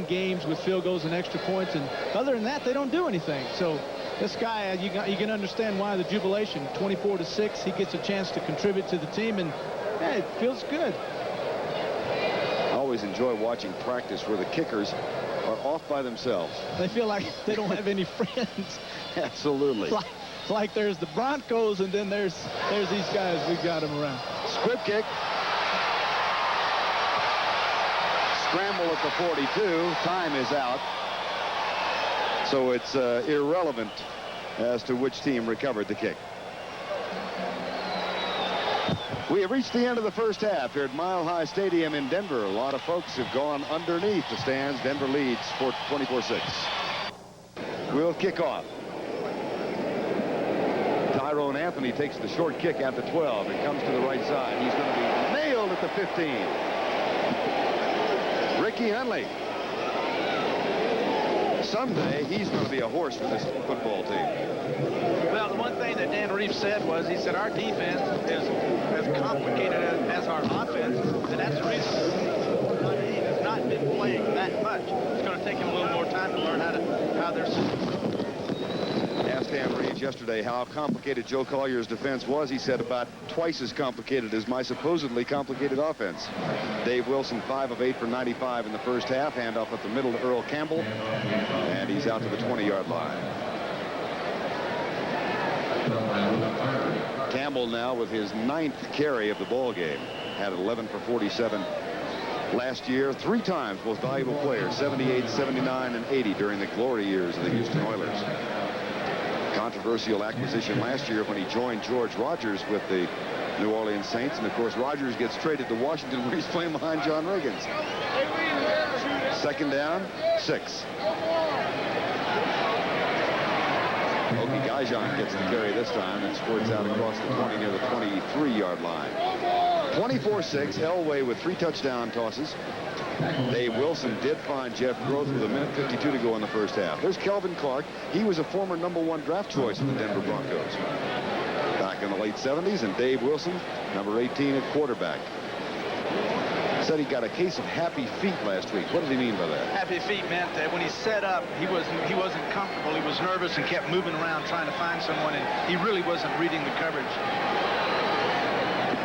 games with field goals and extra points, and other than that, they don't do anything. So this guy, you can understand why the jubilation. 24-6, he gets a chance to contribute to the team, and it feels good. I always enjoy watching practice where the kickers are off by themselves. They feel like they don't have any friends. Absolutely. Like there's the Broncos, and then there's these guys. We've got them around. Squib kick. Scramble at the 42. Time is out. So it's irrelevant as to which team recovered the kick. We have reached the end of the first half here at Mile High Stadium in Denver. A lot of folks have gone underneath the stands. Denver leads for 24-6. We'll kick off. Tyrone Anthony takes the short kick at the 12 and comes to the right side. He's going to be nailed at the 15. Ricky Hunley. Someday he's going to be a horse for this football team. Well, the one thing that Dan Reeves said was, he said our defense is as complicated as our offense, and that's the reason he has not been playing that much. It's going to take him a little more time to learn how their system. Asked Dan Reeves yesterday how complicated Joe Collier's defense was. He said about twice as complicated as my supposedly complicated offense. Dave Wilson, 5 of 8 for 95 in the first half. Handoff up the middle to Earl Campbell, and he's out to the 20-yard line. Campbell now with his 9th carry of the ball game. Had 11 for 47 last year. 3 times most valuable player, 78, 79, and 80 during the glory years of the Houston Oilers. Controversial acquisition last year when he joined George Rogers with the New Orleans Saints. And, of course, Rogers gets traded to Washington where he's playing behind John Riggins. 2nd down, 6. Oki Gajan gets the carry this time and squirts out across the 20 near the 23-yard line. 24-6, Elway with 3 touchdown tosses. Dave Wilson did find Jeff Groth with 1:52 to go in the first half. There's Kelvin Clark. He was a former #1 draft choice of the Denver Broncos back in the late 70s. And Dave Wilson, number 18 at quarterback. Said he got a case of happy feet last week. What did he mean by that? Happy feet meant that when he set up, he wasn't comfortable. He was nervous and kept moving around trying to find someone, and he really wasn't reading the coverage.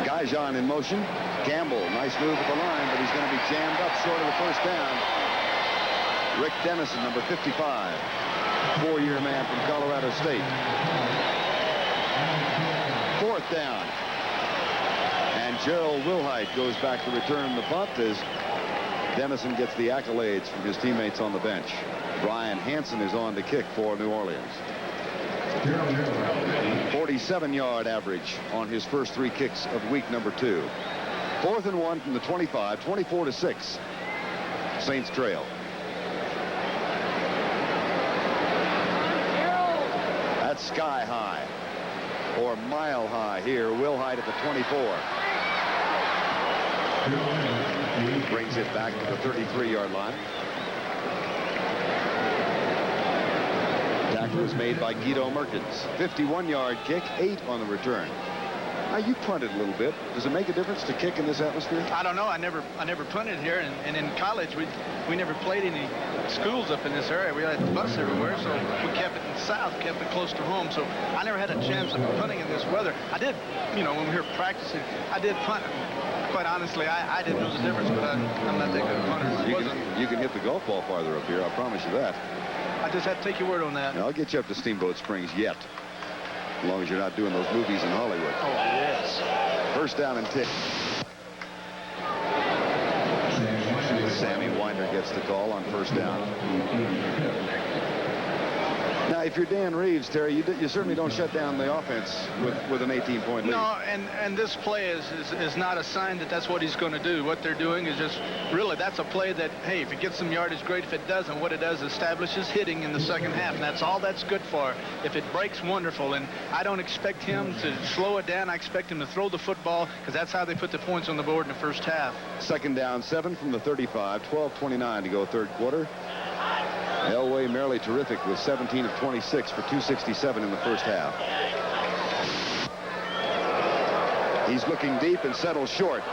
Gajan in motion. Campbell, nice move at the line, but he's going to be jammed up short of the first down. Rick Dennison, number 55, 4-year man from Colorado State. 4th down. And Gerald Wilhite goes back to return the punt as Dennison gets the accolades from his teammates on the bench. Brian Hansen is on to kick for New Orleans. 47-yard average on his first 3 kicks of week number 2. 4th and 1 from the 25, 24-6. Saints trail. That's sky high or mile high here. Wilhite at the 24. Brings it back to the 33-yard line. Tackle was made by Guido Merkins. 51-yard kick, 8 on the return. Now, you punted a little bit. Does it make a difference to kick in this atmosphere? I don't know. I never punted here, and in college we never played any schools up in this area. We had the bus everywhere, so we kept it in the south, kept it close to home. So I never had a chance of punting in this weather. I did, when we were practicing, I did punt. Quite honestly, I didn't know the difference, but I'm not that good a punter. You can hit the golf ball farther up here. I promise you that. I just have to take your word on that. Now, I'll get you up to Steamboat Springs yet. As long as you're not doing those movies in Hollywood. Oh, yes. 1st down and 10. Sammy Winder gets the call on 1st down. Now, if you're Dan Reeves, Terry, you certainly don't shut down the offense with an 18-point lead. No, and this play is not a sign that that's what he's going to do. What they're doing is just, really, that's a play that, hey, if it gets some yardage, great. If it doesn't, what it does is establishes hitting in the second half, and that's all that's good for. If it breaks, wonderful, and I don't expect him to slow it down. I expect him to throw the football, because that's how they put the points on the board in the first half. 2nd down, 7 from the 35, 12:29 to go 3rd quarter. Elway merely terrific with 17 of 26 for 267 in the first half. He's looking deep and settles short.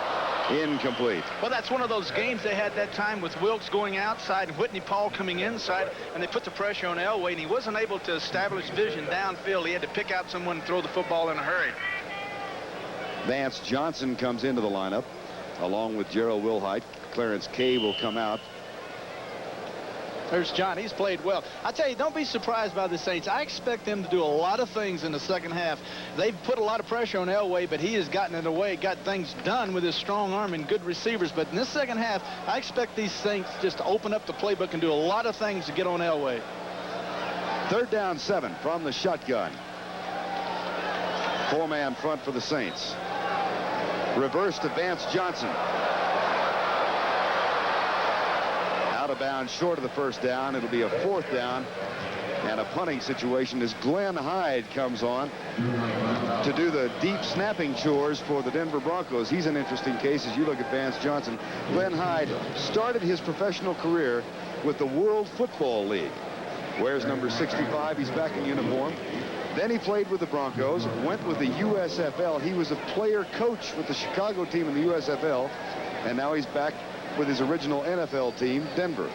Incomplete. Well, that's one of those games they had that time with Wilkes going outside and Whitney Paul coming inside, and they put the pressure on Elway, and he wasn't able to establish vision downfield. He had to pick out someone and throw the football in a hurry. Vance Johnson comes into the lineup along with Gerald Wilhite. Clarence Kay will come out. There's John. He's played well. I tell you, don't be surprised by the Saints. I expect them to do a lot of things in the second half. They've put a lot of pressure on Elway, but he has gotten it away, got things done with his strong arm and good receivers. But in this second half, I expect these Saints just to open up the playbook and do a lot of things to get on Elway. 3rd down 7 from the shotgun. 4-man front for the Saints. Reverse to Vance Johnson. Out of bounds short of the 1st down. It'll be a 4th down and a punting situation as Glenn Hyde comes on to do the deep snapping chores for the Denver Broncos. He's an interesting case as you look at Vance Johnson. Glenn Hyde started his professional career with the World Football League. Wears number 65. He's back in uniform. Then he played with the Broncos, went with the USFL. He was a player coach with the Chicago team in the USFL, and now he's back with his original NFL team, Denver.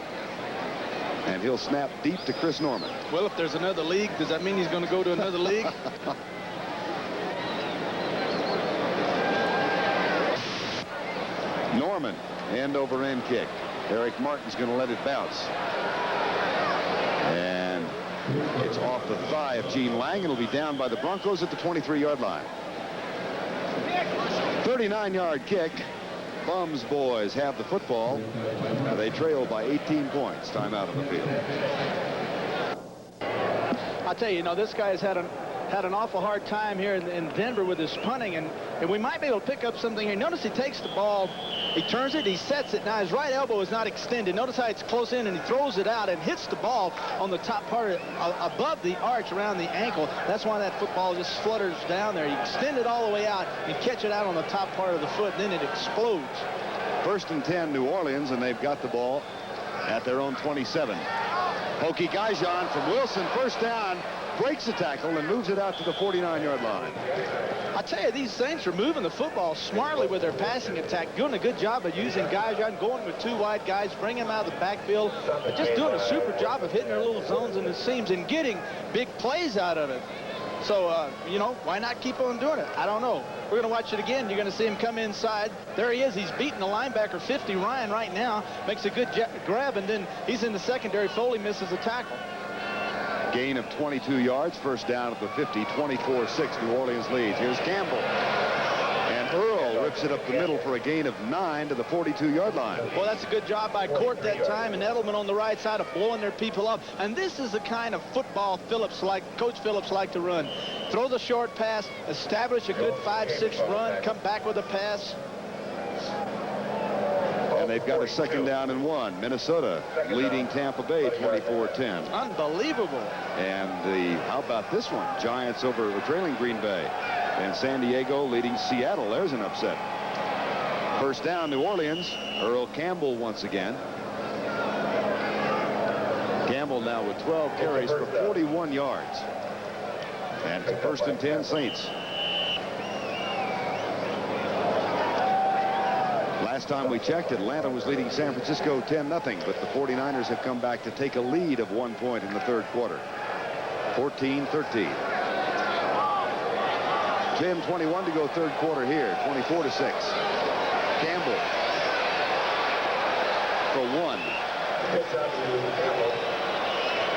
And he'll snap deep to Chris Norman. Well, if there's another league, does that mean he's going to go to another league? Norman, end over end kick. Eric Martin's going to let it bounce. And it's off the thigh of Gene Lang. It'll be down by the Broncos at the 23-yard line. 39-yard kick. Bums boys have the football. They trail by 18 points. Time out of the field. I'll tell you, this guy has had an awful hard time here in Denver with his punting, and we might be able to pick up something here. Notice he takes the ball, he turns it, he sets it. Now his right elbow is not extended. Notice how it's close in, and he throws it out and hits the ball on the top part above the arch around the ankle. That's why that football just flutters down there. You extend it all the way out and catch it out on the top part of the foot, and then it explodes. 1st and 10 New Orleans, and they've got the ball at their own 27. Hokie Gaijan from Wilson, 1st down, breaks the tackle and moves it out to the 49-yard line. I tell you, these Saints are moving the football smartly with their passing attack, doing a good job of using Gaijan, going with 2 wide guys, bringing them out of the backfield, but just doing a super job of hitting their little zones and the seams and getting big plays out of it. So, why not keep on doing it? I don't know. We're going to watch it again. You're going to see him come inside. There he is. He's beating the linebacker, 50, Ryan, right now. Makes a good grab, and then he's in the secondary. Foley misses a tackle. Gain of 22 yards. 1st down at the 50. 24-6. New Orleans leads. Here's Campbell. And Earl rips it up the middle for a gain of 9 to the 42-yard line. Well, that's a good job by Court that time, and Edelman on the right side of blowing their people up. And this is the kind of football Coach Phillips like to run. Throw the short pass, establish a good 5-6 run, come back with a pass. And they've got a 2nd down and 1. Minnesota leading Tampa Bay 24-10. Unbelievable. And how about this one? Giants trailing Green Bay. And San Diego leading Seattle. There's an upset. 1st down, New Orleans. Earl Campbell once again. Campbell now with 12 carries for 41 yards. And it's 1st and 10 Saints. Last time we checked, Atlanta was leading San Francisco 10-0, but the 49ers have come back to take a lead of 1 point in the 3rd quarter. 14-13. 10:21 to go 3rd quarter here. 24-6. Campbell for 1.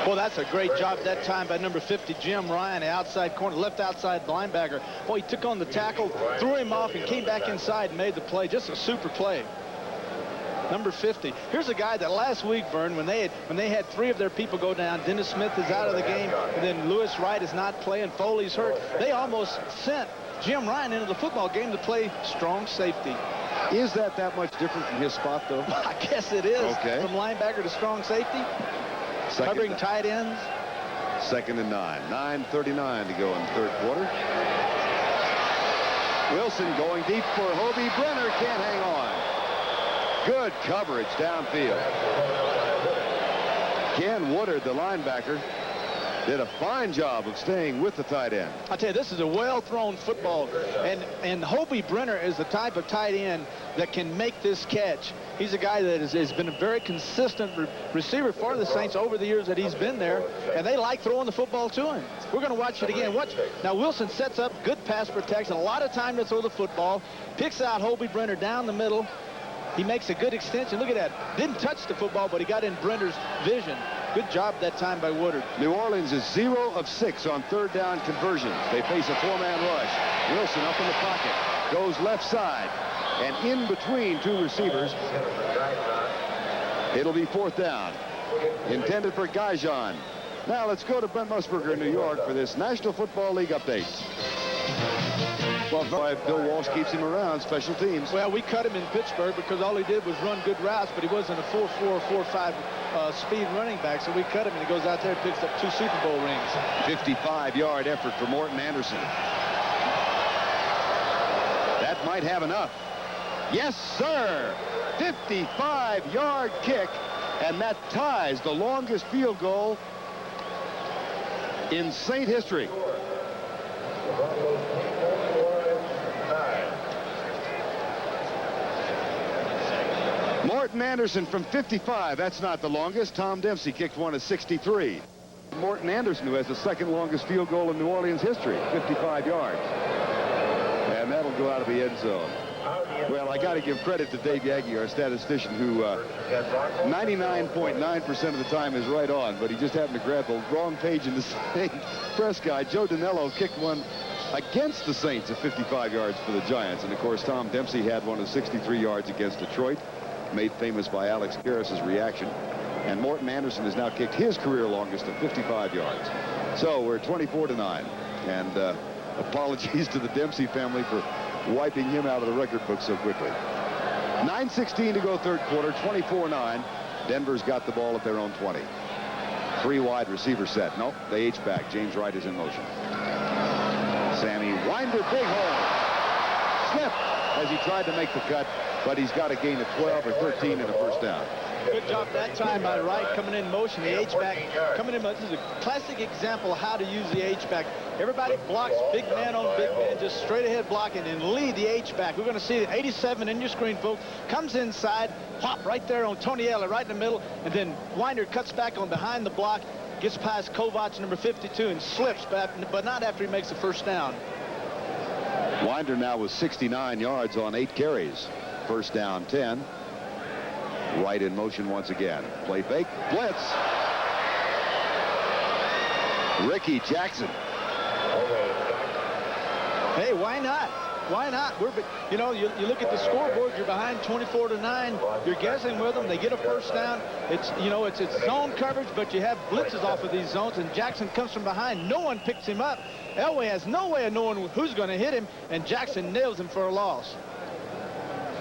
Well, that's a great job that time by number 50, Jim Ryan, outside corner, left outside linebacker. Boy, he took on the tackle, threw him off, and came back inside and made the play. Just a super play. Number 50. Here's a guy that last week, Vern, when they had 3 of their people go down, Dennis Smith is out of the game, and then Lewis Wright is not playing, Foley's hurt. They almost sent Jim Ryan into the football game to play strong safety. Is that much different from his spot, though? I guess it is. Okay. From linebacker to strong safety. Covering tight ends. 2nd and 9. 9:39 to go in the 3rd quarter. Wilson going deep for Hobie. Brenner can't hang on. Good coverage downfield. Ken Woodard, the linebacker, did a fine job of staying with the tight end. I tell you, this is a well-thrown football, and Hobie Brenner is the type of tight end that can make this catch. He's a guy that has been a very consistent receiver for the Saints over the years that he's been there, and they like throwing the football to him. We're going to watch it again. Watch. Now, Wilson sets up good pass protection, a lot of time to throw the football, picks out Hobie Brenner down the middle. He makes a good extension. Look at that. Didn't touch the football, but he got in Brenner's vision. Good job that time by Woodard. New Orleans is 0 of 6 on third down conversions. They face a 4-man rush. Wilson up in the pocket, goes left side, and in between 2 receivers. It'll be 4th down. Intended for Gaijan. Now let's go to Brent Musburger in New York for this National Football League update. Well, Bill Walsh keeps him around, special teams. Well, we cut him in Pittsburgh because all he did was run good routes, but he wasn't a 4-4, 4-5 speed running back, so we cut him, and he goes out there and picks up 2 Super Bowl rings. 55-yard effort for Morton Anderson. That might have enough. Yes, sir. 55-yard kick, and that ties the longest field goal in Saint history. Morton Anderson from 55. That's not the longest. Tom Dempsey kicked one at 63. Morton Anderson, who has the 2nd longest field goal in New Orleans history, 55 yards. And that'll go out of the end zone. Well, I got to give credit to Dave Yaggy, our statistician, who 99.9% of the time is right on, but he just happened to grab the wrong page in the Saints press guide. Joe Danello kicked one against the Saints at 55 yards for the Giants. And, of course, Tom Dempsey had one of 63 yards against Detroit, made famous by Alex Karras' reaction. And Morton Anderson has now kicked his career longest of 55 yards. So we're 24-9. And apologies to the Dempsey family for wiping him out of the record book so quickly. 9:16 to go third quarter, 24-9. Denver's got the ball at their own 20. 3 wide receiver set. Nope, they H-back. James Wright is in motion. Sammy Winder, big hole. Slipped as he tried to make the cut, but he's got a gain of 12 or 13 and a first down. Good job that time by Wright coming in motion. The H-back coming in. This is a classic example of how to use the H-back. Everybody blocks big man on big man, just straight ahead blocking and lead the H-back. We're going to see 87 in your screen, folks. Comes inside, pop right there on Tony Eller right in the middle, and then Winder cuts back on behind the block, gets past Kovacs, number 52, and slips, but not after he makes the first down. Winder now with 69 yards on 8 carries. First down 10. Wright in motion once again. Play fake. Blitz. Ricky Jackson. Hey, why not? Why not? You know, you look at the scoreboard, you're behind 24-9. You're guessing with them. They get a first down. It's zone coverage, but you have blitzes off of these zones, and Jackson comes from behind. No one picks him up. Elway has no way of knowing who's going to hit him, and Jackson nails him for a loss.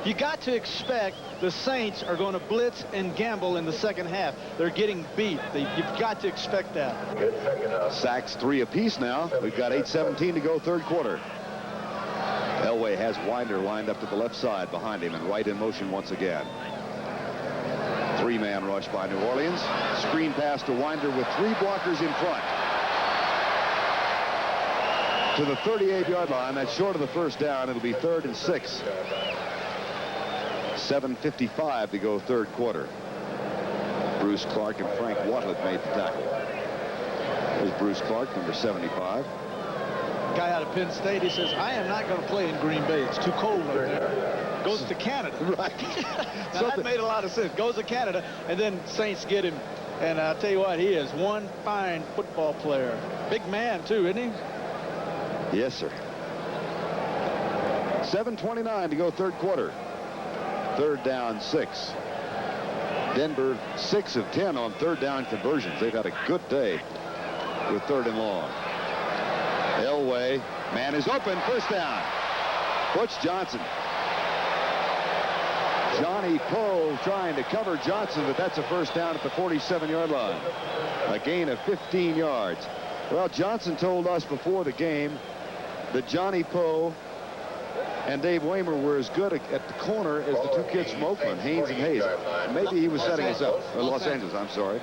You got to expect the Saints are going to blitz and gamble in the second half. They're getting beat. You've got to expect that. Sacks 3 apiece now. We've got 8:17 to go third quarter. Elway has Winder lined up to the left side behind him, and Wright in motion once again. 3-man rush by New Orleans. Screen pass to Winder with 3 blockers in front. To the 38-yard line. That's short of the first down. It'll be 3rd and 6. 7:55 to go third quarter. Bruce Clark and Frank Wattlett made the tackle. There's Bruce Clark, number 75. Guy out of Penn State, he says, I am not going to play in Green Bay. It's too cold over there. Goes to Canada. Right. Now, that made a lot of sense. Goes to Canada, and then Saints get him. And I'll tell you what, he is one fine football player. Big man, too, isn't he? Yes, sir. 7:29 to go third quarter. 3rd down 6. Denver 6 of 10 on 3rd down conversions. They've had a good day with 3rd and long. Elway, man is open, first down. Butch Johnson. Johnny Poe trying to cover Johnson, but that's a first down at the 47-yard line. A gain of 15 yards. Well, Johnson told us before the game that Johnny Poe and Dave Waymer were as good at the corner as the 2 kids from Oakland, Haynes and Hayes. Maybe he was setting us up. Los Angeles, I'm sorry.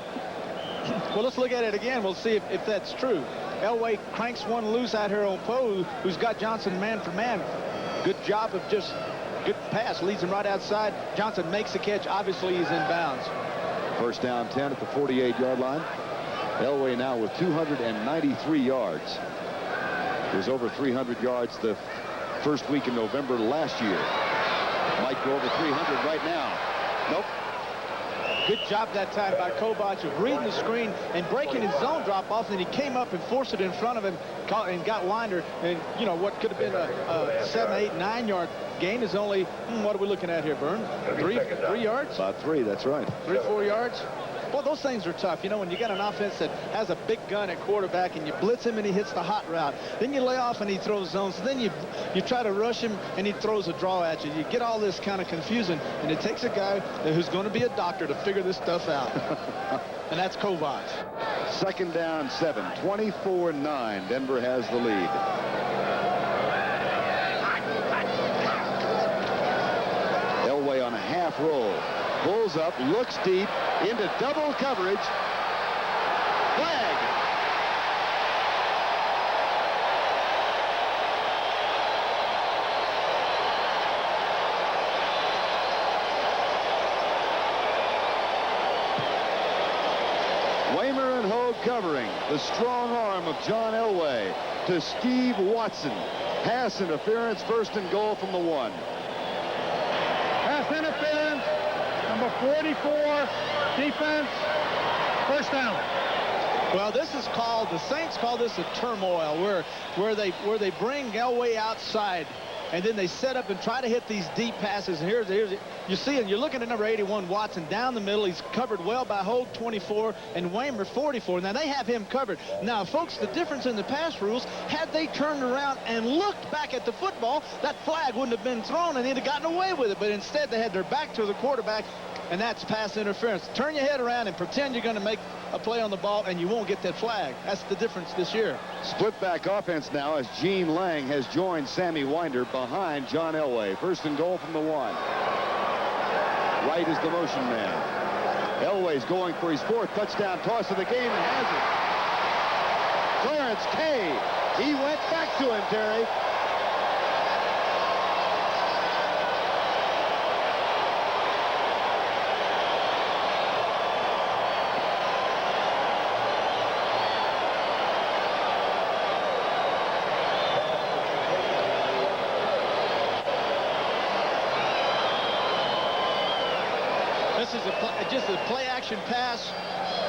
Well, let's look at it again. We'll see if that's true. Elway cranks one loose out here on Poe, who's got Johnson man for man. Good job of just good pass. Leads him right outside. Johnson makes the catch. Obviously, he's in bounds. First down 10 at the 48-yard line. Elway now with 293 yards. It was over 300 yards the first week in November last year. Might go over 300 right now. Nope. Good job that time by Kovach of reading the screen and breaking his zone drop off. And he came up and forced it in front of him and got Winder. And, you know, what could have been a 7, 8, 9-yard gain is only, what are we looking at here, Bern? 3 yards? About 3, that's right. 3 or 4 yards? Well, those things are tough. You know, when you got an offense that has a big gun at quarterback and you blitz him and he hits the hot route, then you lay off and he throws zones, then you try to rush him and he throws a draw at you. You get all this kind of confusion, and it takes a guy who's going to be a doctor to figure this stuff out. And that's Kovach. Second down 7, 24-9. Denver has the lead. Elway on a half roll. Pulls up, looks deep, into double coverage. Flag. Waymer and Hogue covering. The strong arm of John Elway to Steve Watson. Pass interference, 1st and goal from the 1. Pass interference. Number 44, defense, 1st down. Well, this is called, the Saints call this a turmoil, where they bring Elway outside, and then they set up and try to hit these deep passes. And here's you see it. You're looking at number 81, Watson, down the middle. He's covered well by Hogue, 24, and Waymer, 44. Now they have him covered. Now, folks, the difference in the pass rules, had they turned around and looked back at the football, that flag wouldn't have been thrown and they'd have gotten away with it. But instead, they had their back to the quarterback, and that's pass interference. Turn your head around and pretend you're going to make a play on the ball, and you won't get that flag. That's the difference this year. Split back offense now as Gene Lang has joined Sammy Winder behind John Elway. 1st and goal from the 1. Wright is the motion man. Elway's going for his 4th touchdown toss of the game and has it. Clarence Kay. He went back to him, Terry. This is just a play-action pass.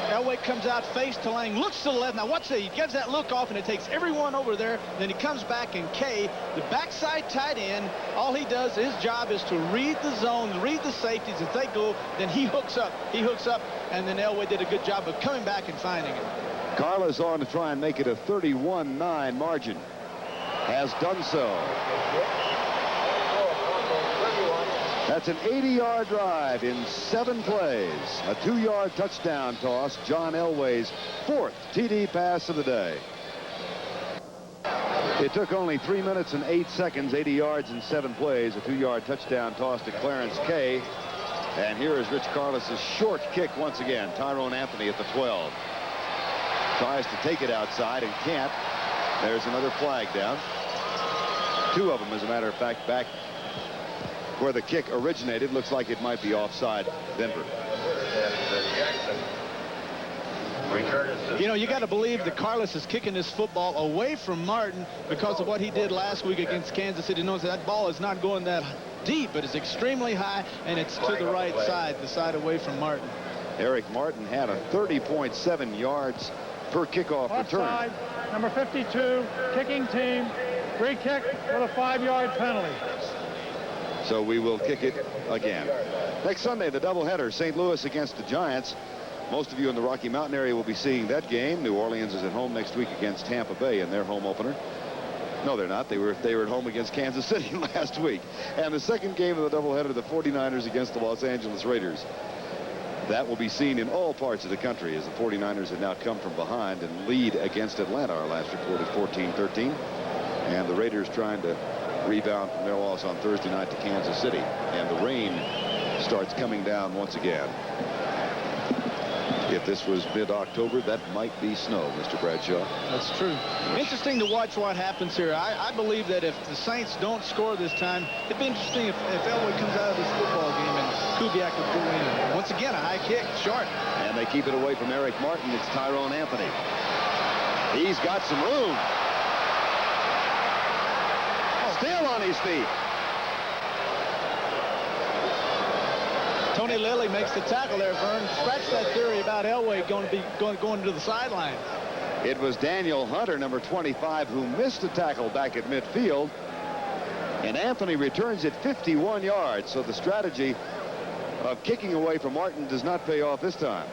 Elway comes out face to Lang, looks to the left. Now watch that. He gives that look off, and it takes everyone over there. Then he comes back, and Kay, the backside tight end, all he does, his job is to read the zones, read the safeties. If they go, then he hooks up. He hooks up, and then Elway did a good job of coming back and finding it. Carla's on to try and make it a 31-9 margin. Has done so. That's an 80-yard drive in 7 plays. A 2-yard touchdown toss. John Elway's 4th TD pass of the day. It took only 3 minutes and 8 seconds, 80 yards in 7 plays. A 2-yard touchdown toss to Clarence Kay. And here is Rich Carlos' short kick once again. Tyrone Anthony at the 12. Tries to take it outside and can't. There's another flag down. 2 of them, as a matter of fact, back where the kick originated. Looks like it might be offside Denver. You know, you got to believe that Carlos is kicking this football away from Martin because of what he did last week against Kansas City. Knows that ball is not going that deep, but it's extremely high, and it's to the right side, the side away from Martin. Eric Martin had a 30.7 yards per kickoff return. Offside, number 52, kicking team, free kick with a 5-yard penalty. So we will kick it again. Next Sunday, the doubleheader, St. Louis against the Giants. Most of you in the Rocky Mountain area will be seeing that game. New Orleans is at home next week against Tampa Bay in their home opener. No, they're not. They were at home against Kansas City last week. And the second game of the doubleheader, the 49ers against the Los Angeles Raiders. That will be seen in all parts of the country as the 49ers have now come from behind and lead against Atlanta. Our last report is 14-13. And the Raiders trying to rebound from their loss on Thursday night to Kansas City. And the rain starts coming down once again. It this was mid-October. That might be snow, Mr. Bradshaw. That's true. Interesting to watch what happens here. I believe that if the Saints don't score this time, it'd be interesting if Elway comes out of this football game and Kubiak would go in. Once again, a high kick, short. And they keep it away from Eric Martin. It's Tyrone Anthony. He's got some room. Still on his feet. Tony Lilly makes the tackle there, Vern. Scratch that theory about Elway going to the sideline. It was Daniel Hunter, number 25, who missed the tackle back at midfield. And Anthony returns it 51 yards. So the strategy of kicking away from Martin does not pay off this time.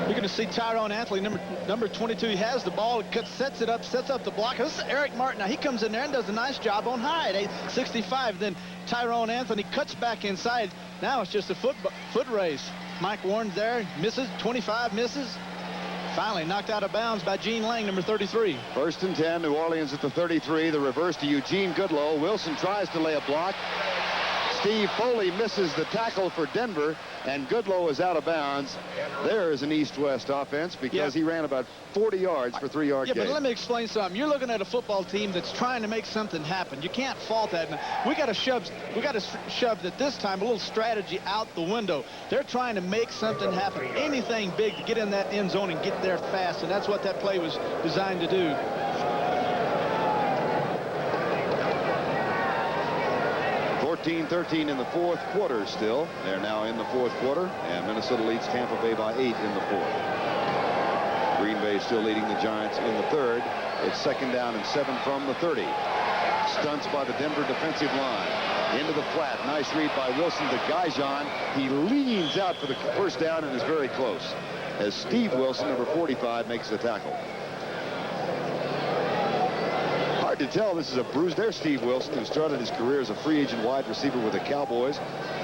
You're going to see Tyrone Anthony, number 22. He has the ball, sets it up, sets up the block. This is Eric Martin. Now he comes in there and does a nice job on Hyde, 65. Then Tyrone Anthony cuts back inside. Now it's just a foot race. Mike Warren there, misses. 25 misses. Finally knocked out of bounds by Gene Lang, number 33. 1st and 10, New Orleans at the 33. The reverse to Eugene Goodlow. Wilson tries to lay a block. Steve Foley misses the tackle for Denver, and Goodlow is out of bounds. There is an east-west offense because he ran about 40 yards for 3-yard gain. But let me explain something. You're looking at a football team that's trying to make something happen. You can't fault that. We got to shove that this time a little strategy out the window. They're trying to make something happen. Anything big to get in that end zone and get there fast, and that's what that play was designed to do. 14-13 in the fourth quarter still. They're now in the fourth quarter, and Minnesota leads Tampa Bay by 8 in the fourth. Green Bay still leading the Giants in the third. It's 2nd down and 7 from the 30. Stunts by the Denver defensive line. Into the flat. Nice read by Wilson to Gaijon. He leans out for the first down and is very close as Steve Wilson, number 45, makes the tackle. To tell this is a bruise. There's Steve Wilson, who started his career as a free agent wide receiver with the Cowboys.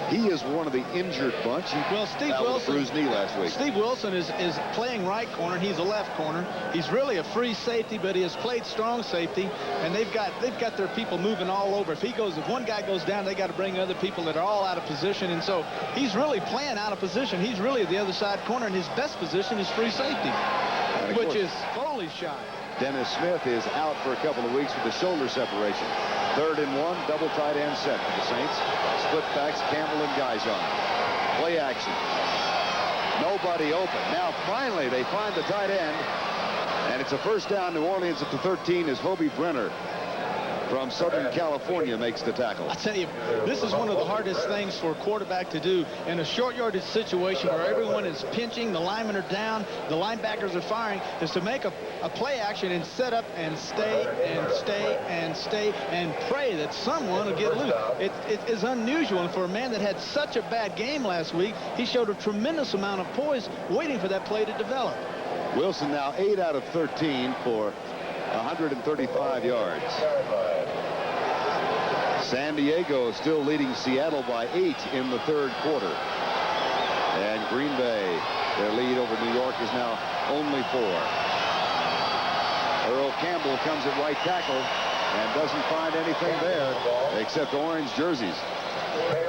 He is one of the injured bunch. Well, Steve Wilson, bruised knee last week. Steve Wilson is playing right corner. He's a left corner. He's really a free safety, but he has played strong safety, and they've got their people moving all over. If one guy goes down, they got to bring other people that are all out of position, and so he's really playing out of position. He's really the other side corner, and his best position is free safety, which is Foley's shot. Dennis Smith is out for a couple of weeks with a shoulder separation. 3rd and 1, double tight end set for the Saints. Split backs, Campbell and Gaijon. Play action. Nobody open. Now finally they find the tight end, and it's a first down. New Orleans at the 13 as Hobie Brenner from Southern California makes the tackle. I tell you, this is one of the hardest things for a quarterback to do in a short yardage situation where everyone is pinching, the linemen are down, the linebackers are firing, is to make a play action and set up and stay and stay and stay and pray that someone will get loose. It is unusual, and for a man that had such a bad game last week, he showed a tremendous amount of poise waiting for that play to develop. Wilson now 8 out of 13 for 135 yards. San Diego still leading Seattle by 8 in the third quarter. And Green Bay, their lead over New York is now only 4. Earl Campbell comes at right tackle and doesn't find anything there except orange jerseys.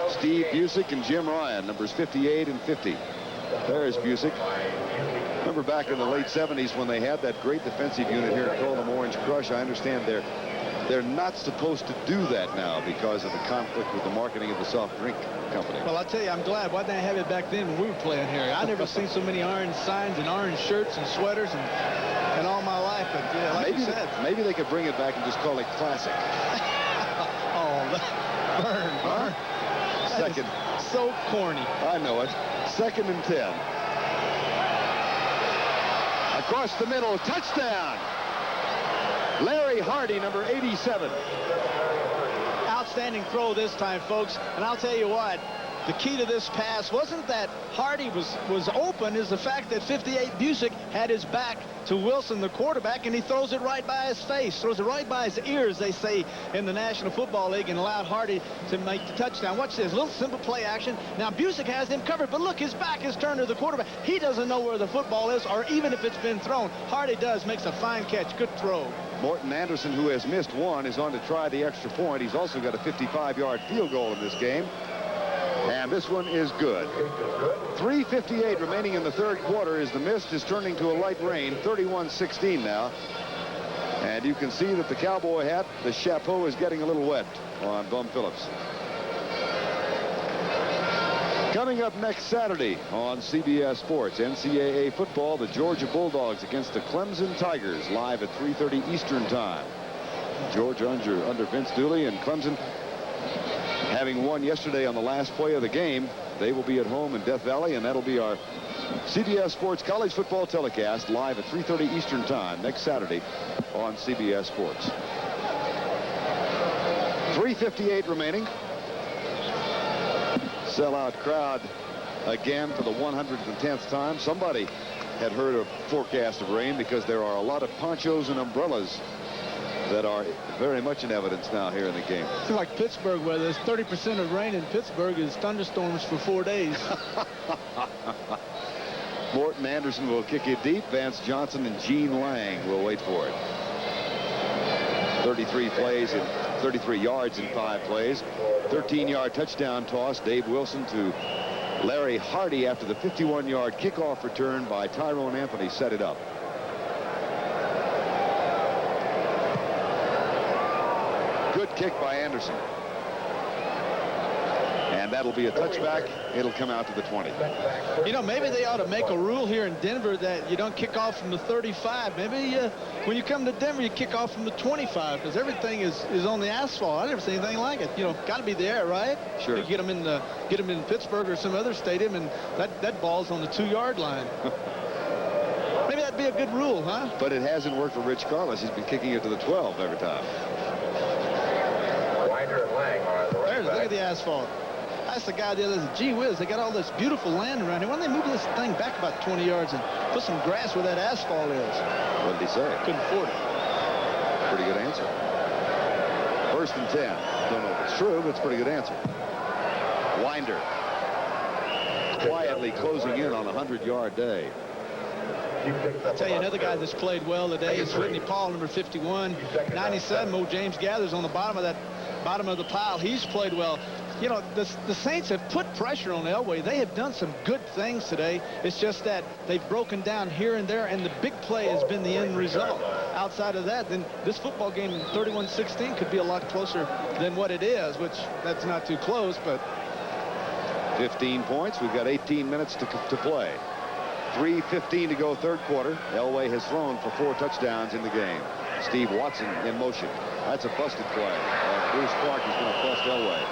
Steve Busick and Jim Ryan, numbers 58 and 50. There's Busick. Remember back in the late 70s when they had that great defensive unit here called them Orange Crush. I understand they're not supposed to do that now because of the conflict with the marketing of the soft drink company. Well, I'll tell you, I'm glad. Why didn't I have it back then when we were playing here? I never seen so many orange signs and orange shirts and sweaters and all my life. But yeah, like you said, maybe they could bring it back and just call it Classic. Burn. Second. So corny. I know it. 2nd and 10. Across the middle, touchdown. Larry Hardy, number 87. Outstanding throw this time, folks. And I'll tell you what, the key to this pass wasn't that Hardy was open, is the fact that 58 Busick had his back to Wilson, the quarterback, and he throws it right by his face, throws it right by his ears, they say in the National Football League, and allowed Hardy to make the touchdown. Watch this, little simple play action. Now Busick has him covered, but look, his back is turned to the quarterback. He doesn't know where the football is, or even if it's been thrown. Hardy does, makes a fine catch. Good throw. Morton Anderson, who has missed one, is on to try the extra point. He's also got a 55-yard field goal in this game. And this one is good. 3:58 remaining in the third quarter as the mist is turning to a light rain. 31-16 now. And you can see that the cowboy hat, the chapeau, is getting a little wet on Bum Phillips. Coming up next Saturday on CBS Sports, NCAA football, the Georgia Bulldogs against the Clemson Tigers, live at 3:30 Eastern Time. Georgia under Vince Dooley, and Clemson, having won yesterday on the last play of the game, they will be at home in Death Valley, and that'll be our CBS Sports college football telecast live at 3:30 Eastern Time next Saturday on CBS Sports. 3:58 remaining. Sellout crowd again for the 110th time. Somebody had heard a forecast of rain, because there are a lot of ponchos and umbrellas that are very much in evidence now here in the game. It's like Pittsburgh weather. There's 30% of rain in Pittsburgh is thunderstorms for 4 days. Morton Anderson will kick it deep. Vance Johnson and Gene Lang will wait for it. 33 plays and 33 yards in 5 plays. 13-yard touchdown toss. Dave Wilson to Larry Hardy after the 51-yard kickoff return by Tyrone Anthony set it up. Good kick by Anderson. And that'll be a touchback. It'll come out to the 20. You know, maybe they ought to make a rule here in Denver that you don't kick off from the 35. Maybe when you come to Denver, you kick off from the 25, because everything is on the asphalt. I never seen anything like it. You know, got to be there, right? Sure. You get them in Pittsburgh or some other stadium, and that ball's on the 2-yard line. Maybe that'd be a good rule, huh? But it hasn't worked for Rich Carlos. He's been kicking it to the 12 every time. Look at the asphalt. That's the guy there that said, gee whiz, they got all this beautiful land around here. Why don't they move this thing back about 20 yards and put some grass where that asphalt is? What did he say? Couldn't afford it. Pretty good answer. 1st and 10. Don't know if it's true, but it's a pretty good answer. Winder quietly closing in on a 100-yard day. I'll tell you another guy that's played well today is Whitney Paul, number 51. 97, Mo James Gathers on the bottom of the pile. He's played well. You know, the Saints have put pressure on Elway. They have done some good things today. It's just that they've broken down here and there, and the big play has been the end result. Outside of that, then this football game, 31-16, could be a lot closer than what it is, which that's not too close, but 15 points. We've got 18 minutes to play. 3:15 to go, third quarter. Elway has thrown for 4 touchdowns in the game. Steve Watson in motion. That's a busted play. Bruce Clark is going to bust Elway.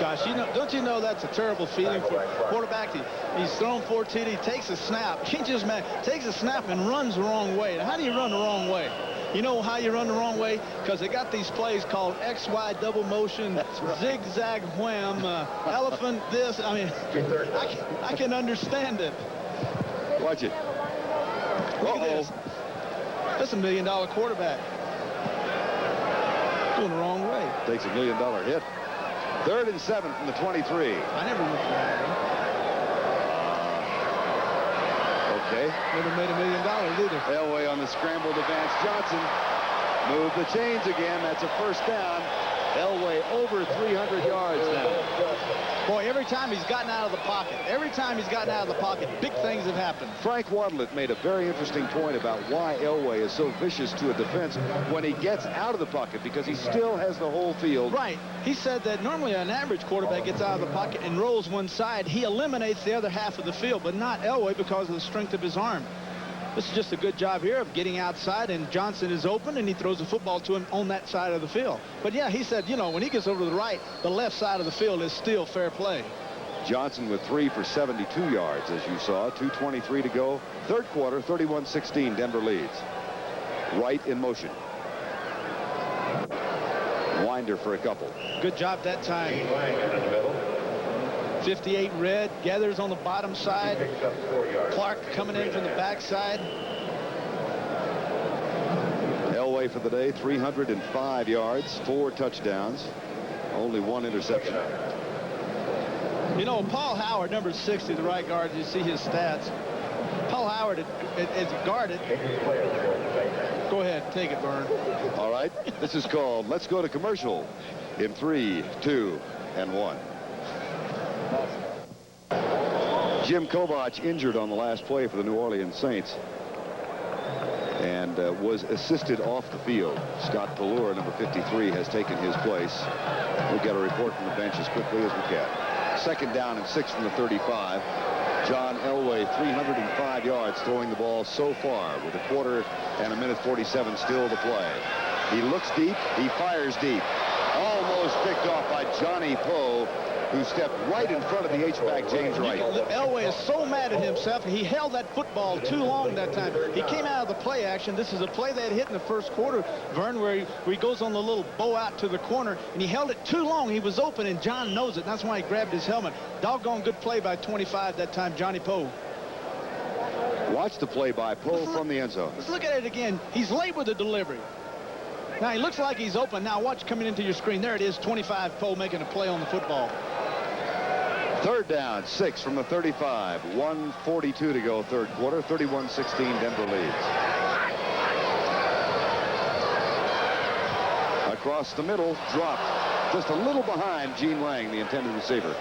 gosh, don't you know that's a terrible feeling for a quarterback? He's thrown 4 TD, takes a snap. He just takes a snap and runs the wrong way. Now, how do you run the wrong way? You know how you run the wrong way? Because they got these plays called XY double motion, right. Zigzag wham, elephant this. I mean, I can understand it. Watch it. Look at this. That's $1 million quarterback. Doing the wrong way. Takes $1 million hit. 3rd and 7 from the 23. I never looked at that. Okay. Never made $1 million either. Elway on the scramble to Vance Johnson. Move the chains again. That's a first down. Elway over 300 yards now. Boy, every time he's gotten out of the pocket, big things have happened. Frank Wadlett made a very interesting point about why Elway is so vicious to a defense when he gets out of the pocket, because he still has the whole field. Right. He said that normally an average quarterback gets out of the pocket and rolls one side. He eliminates the other half of the field, but not Elway because of the strength of his arm. This is just a good job here of getting outside, and Johnson is open, and he throws the football to him on that side of the field. But, yeah, he said, you know, when he gets over to the right, the left side of the field is still fair play. Johnson with 3 for 72 yards, as you saw. 2:23 to go. Third quarter, 31-16, Denver leads. Wright in motion. Winder for a couple. Good job that time. 58 red, Gathers on the bottom side. Clark coming in from the backside. Elway for the day, 305 yards, 4 touchdowns, only 1 interception. You know, Paul Howard, number 60, the right guard, you see his stats. Paul Howard is guarded Go ahead, take it, Vern. All right, this is called Let's Go to Commercial in 3, 2, and 1. Jim Kovach injured on the last play for the New Orleans Saints and was assisted off the field. Scott Pallure, number 53, has taken his place. We'll get a report from the bench as quickly as we can. 2nd down and 6 from the 35. John Elway, 305 yards throwing the ball so far with 1/4 and 1:47 still to play. He looks deep. He fires deep. Almost picked off by Johnny Poe, who stepped right in front of the H-back James Wright. Elway is so mad at himself. He held that football too long that time. He came out of the play action. This is a play they had hit in the first quarter, Vern, where he goes on the little bow out to the corner, and he held it too long. He was open, and John knows it. That's why he grabbed his helmet. Doggone good play by 25 that time, Johnny Poe. Watch the play by Poe from the end zone. Let's look at it again. He's late with the delivery. Now, he looks like he's open. Now, watch coming into your screen. There it is, 25, Poe making a play on the football. 3rd down, 6 from the 35. 1:42 to go, 3rd quarter. 31-16, Denver leads. Across the middle, dropped. Just a little behind Gene Lang, the intended receiver.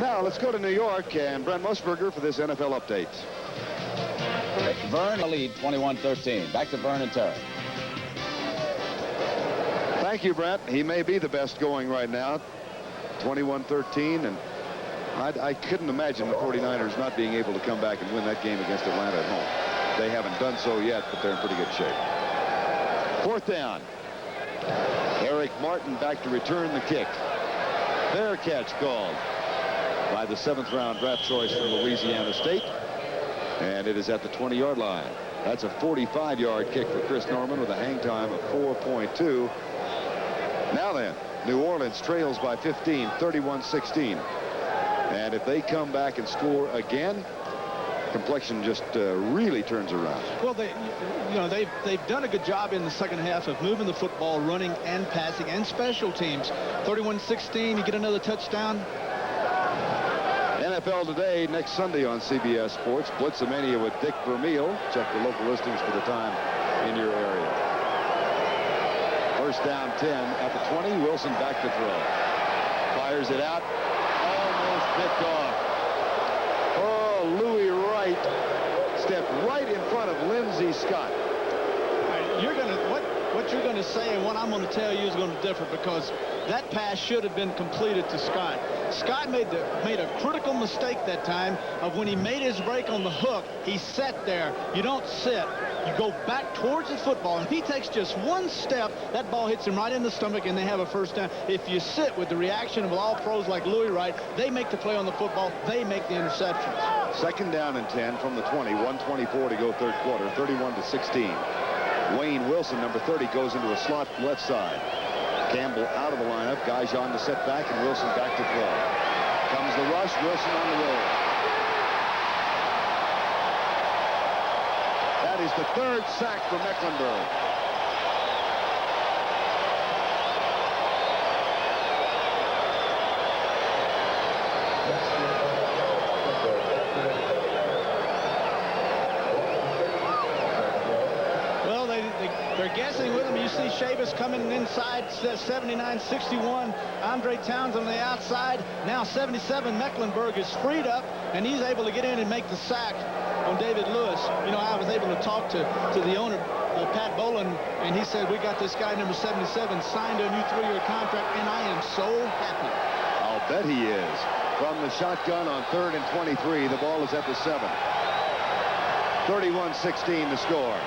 Now, let's go to New York and Brent Musburger for this NFL update. Vern lead 21-13. Back to Vern and Terry. Thank you, Brent. He may be the best going right now. 21-13, and I couldn't imagine the 49ers not being able to come back and win that game against Atlanta at home. They haven't done so yet, but they're in pretty good shape. 4th down. Eric Martin back to return the kick. Fair catch called by the 7th-round draft choice from Louisiana State, and it is at the 20-yard line. That's a 45-yard kick for Chris Norman with a hang time of 4.2. Now then, New Orleans trails by 15, 31-16. And if they come back and score again, complexion just really turns around. Well, they've done a good job in the second half of moving the football, running and passing, and special teams. 31-16, you get another touchdown. NFL Today next Sunday on CBS Sports. Blitzomania with Dick Vermeil. Check the local listings for the time in your area. 1st down, 10 at the 20. Wilson back to throw. Fires it out. Almost picked off. Oh, Louis Wright stepped right in front of Lindsey Scott. What you're going to say and what I'm going to tell you is going to differ, because that pass should have been completed to Scott. Scott made a critical mistake that time of when he made his break on the hook. He sat there. You don't sit. You go back towards the football. And if he takes just one step, that ball hits him right in the stomach, and they have a 1st down. If you sit with the reaction of all pros like Louis Wright, they make the play on the football. They make the interceptions. 2nd down and 10 from the 20. 1:24 to go, 3rd quarter. 31-16. Wayne Wilson, number 30, goes into a slot left side. Campbell out of the lineup. Gajan to set back, and Wilson back to throw. Comes the rush. Wilson on the roll. That is the 3rd sack for Mecklenburg. They're guessing with him. You see Chavis coming inside, 79-61. Andre Towns on the outside. Now 77. Mecklenburg is freed up, and he's able to get in and make the sack on David Lewis. You know, I was able to talk to the owner, Pat Boland, and he said, we got this guy, number 77, signed a new 3-year contract, and I am so happy. I'll bet he is. From the shotgun on 3rd and 23, the ball is at the 7. 31-16 the score.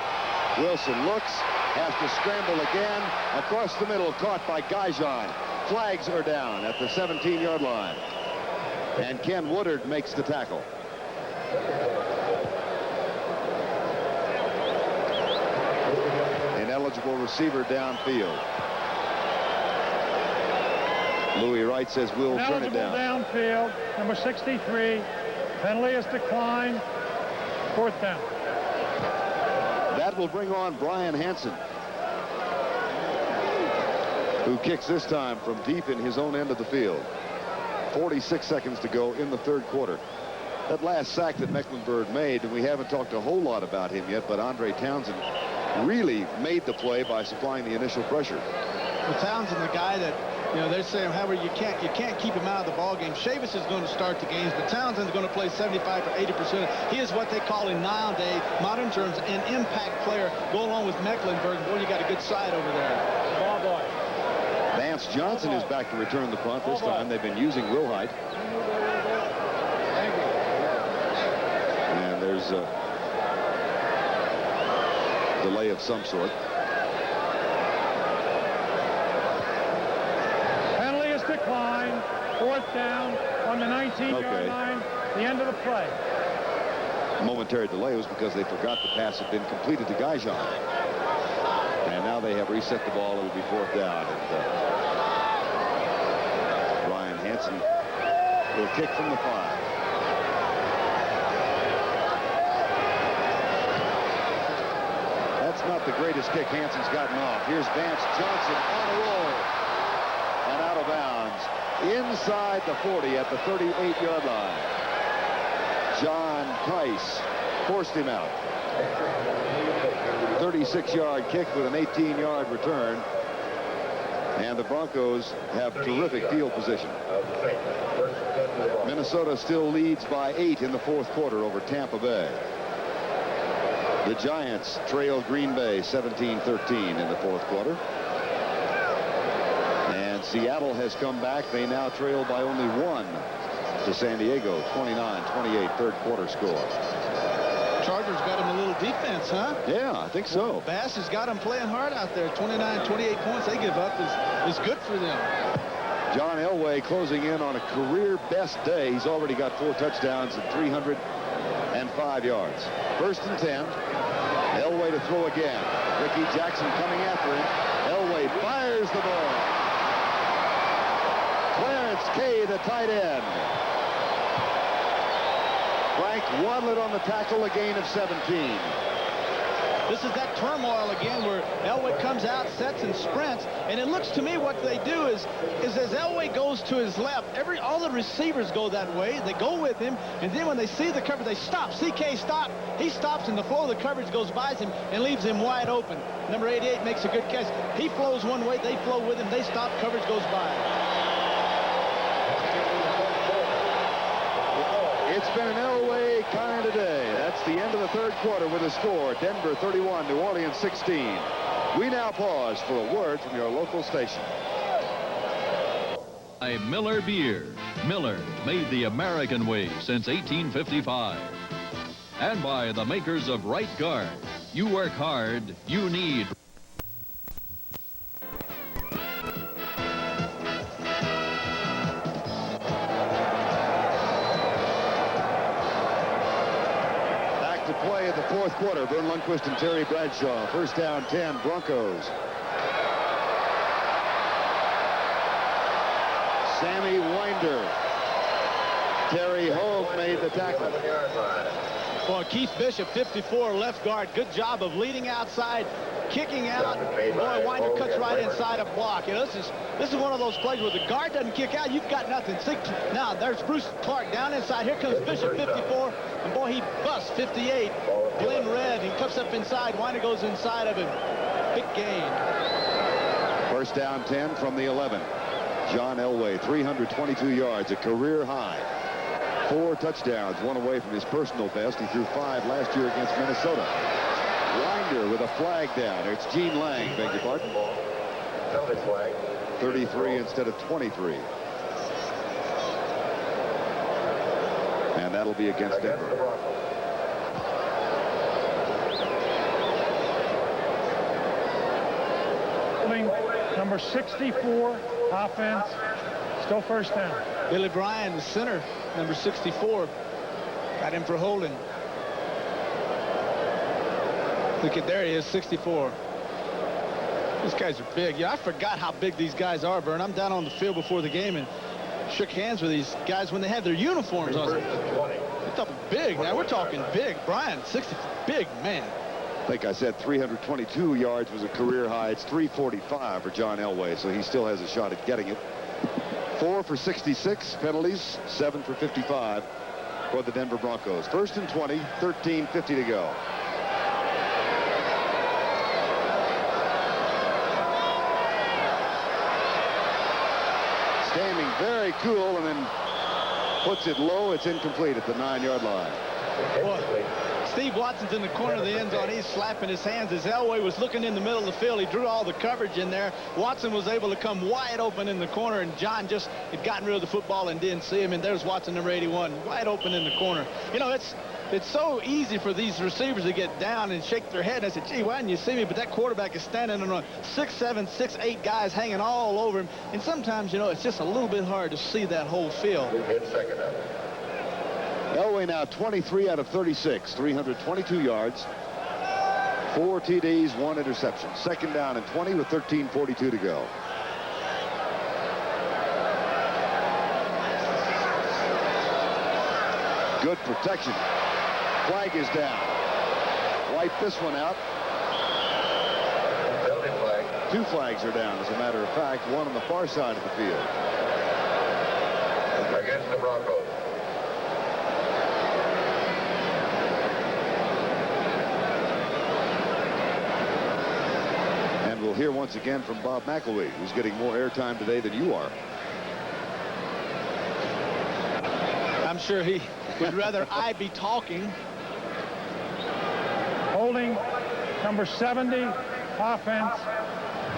Wilson looks, has to scramble again. Across the middle, caught by Gajan. Flags are down at the 17-yard line. And Ken Woodard makes the tackle. Ineligible receiver downfield. Louis Wright says we'll turn it down. Downfield, number 63. Penalty is declined. 4th down. That will bring on Brian Hansen, who kicks this time from deep in his own end of the field. 46 seconds to go in the 3rd quarter. that last sack that Mecklenburg made, and we haven't talked a whole lot about him yet, but Andre Townsend really made the play by supplying the initial pressure. Well, Townsend, the guy that, you know, they're saying, however, you can't keep him out of the ball game. Chavis is going to start the games, but Townsend's going to play 75 or 80%. He is what they call in nowadays, modern terms, an impact player. Go along with Mecklenburg. Boy, you got a good side over there. Ball boy. Vance Johnson is back to return the punt this time. They've been using Wilhite. And there's a delay of some sort. Penalty is declined. 4th down on the 19-yard line. The end of the play. Momentary delay was because they forgot the pass had been completed to Gaijan. And now they have reset the ball. It'll be 4th down. And Ryan Hansen will kick from the 5. That's not the greatest kick Hansen's gotten off. Here's Vance Johnson on a roll and out of bounds inside the 40 at the 38-yard line. John Tice forced him out. 36-yard kick with an 18-yard return. And the Broncos have terrific field position. Minnesota still leads by 8 in the 4th quarter over Tampa Bay. The Giants trail Green Bay 17-13 in the 4th quarter. And Seattle has come back. They now trail by only 1 to San Diego, 29-28, 3rd quarter score. Chargers got him a little defense, huh? Yeah, I think so. Bass has got him playing hard out there. 29, 28 points they give up is good for them. John Elway closing in on a career best day. He's already got 4 touchdowns and 305 yards. 1st and 10. Elway to throw again. Ricky Jackson coming after him. Elway fires the ball. Clarence Kay, the tight end. Frank Wadlett on the tackle, a gain of 17. This is that turmoil again where Elway comes out, sets and sprints, and it looks to me what they do is as Elway goes to his left, all the receivers go that way. They go with him, and then when they see the cover, they stop. CK stop. He stops, and the flow of the coverage goes by him and leaves him wide open. Number 88 makes a good catch. He flows one way, they flow with him. They stop, coverage goes by. It's been an Elway kind of day. That's the end of the 3rd quarter with a score. Denver 31, New Orleans 16. We now pause for a word from your local station. By Miller Beer. Miller, made the American way since 1855. And by the makers of Right Guard. You work hard, you need. Play at the 4th quarter. Vern Lundquist and Terry Bradshaw. 1st down 10, Broncos. Sammy Winder. Terry Hogue made the tackle. Well, Keith Bishop, 54, left guard. Good job of leading outside, kicking out. Boy, Winder cuts right inside a block. You know, this is one of those plays where the guard doesn't kick out. You've got nothing. Now, there's Bruce Clark down inside. Here comes Bishop, 54. And, boy, he busts 58. Glenn Red, he cuts up inside. Winder goes inside of him. Big gain. 1st down 10 from the 11. John Elway, 322 yards, a career high. 4 touchdowns, 1 away from his personal best. He threw 5 last year against Minnesota. Winder with a flag down. It's Gene Lang, beg your pardon. 33 instead of 23. And that'll be against Denver. Number 64, offense, still 1st down. Billy Bryan, the center, number 64, got him for holding. Look at, there he is, 64. These guys are big. Yeah, I forgot how big these guys are, Vern. I'm down on the field before the game and shook hands with these guys when they had their uniforms on. They're talking big. Now we're talking big. Bryan, 60, big man. Like I said, 322 yards was a career high. It's 345 for John Elway, so he still has a shot at getting it. 4 for 66 penalties, 7 for 55. for the Denver Broncos. 1st and 20, 13:50 to go. Standing very cool and then puts it low. It's incomplete at the 9-yard line. Boy, Steve Watson's in the corner of the end zone. He's slapping his hands as Elway was looking in the middle of the field. He drew all the coverage in there. Watson was able to come wide open in the corner, and John just had gotten rid of the football and didn't see him. And there's Watson, number 81, wide open in the corner. You know, it's so easy for these receivers to get down and shake their head. And I said, gee, why didn't you see me? But that quarterback is standing on 6'7", 6'8" guys hanging all over him. And sometimes, you know, it's just a little bit hard to see that whole field. Elway now 23 out of 36, 322 yards, 4 TDs, 1 interception. 2nd down and 20 with 13:42 to go. Good protection. Flag is down. Wipe this one out. 2 flags are down, as a matter of fact, one on the far side of the field. Against the Broncos. And we'll hear once again from Bob McElwee, who's getting more airtime today than you are. I'm sure he would rather I be talking. Holding number 70, offense.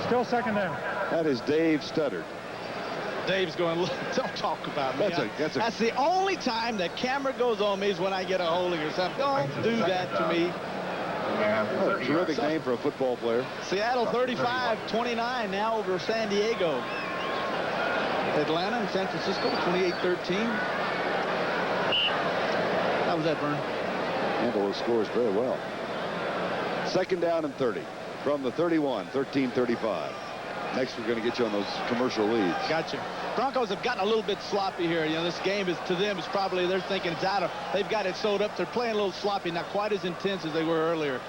Still 2nd down. That is Dave Studdard. Dave's going, look, don't talk about me. That's the only time that camera goes on me is when I get a holding or something. Don't do that to me. Oh, terrific name for a football player. Seattle 35-29 now over San Diego. Atlanta and San Francisco 28-13. How was that, Vern? Handle those scores very well. 2nd down and 30 from the 31, 13:35. Next, we're going to get you on those commercial leads. Gotcha. Broncos have gotten a little bit sloppy here. You know, this game is, to them, is probably, they're thinking it's out of, they've got it sewed up. They're playing a little sloppy, not quite as intense as they were earlier.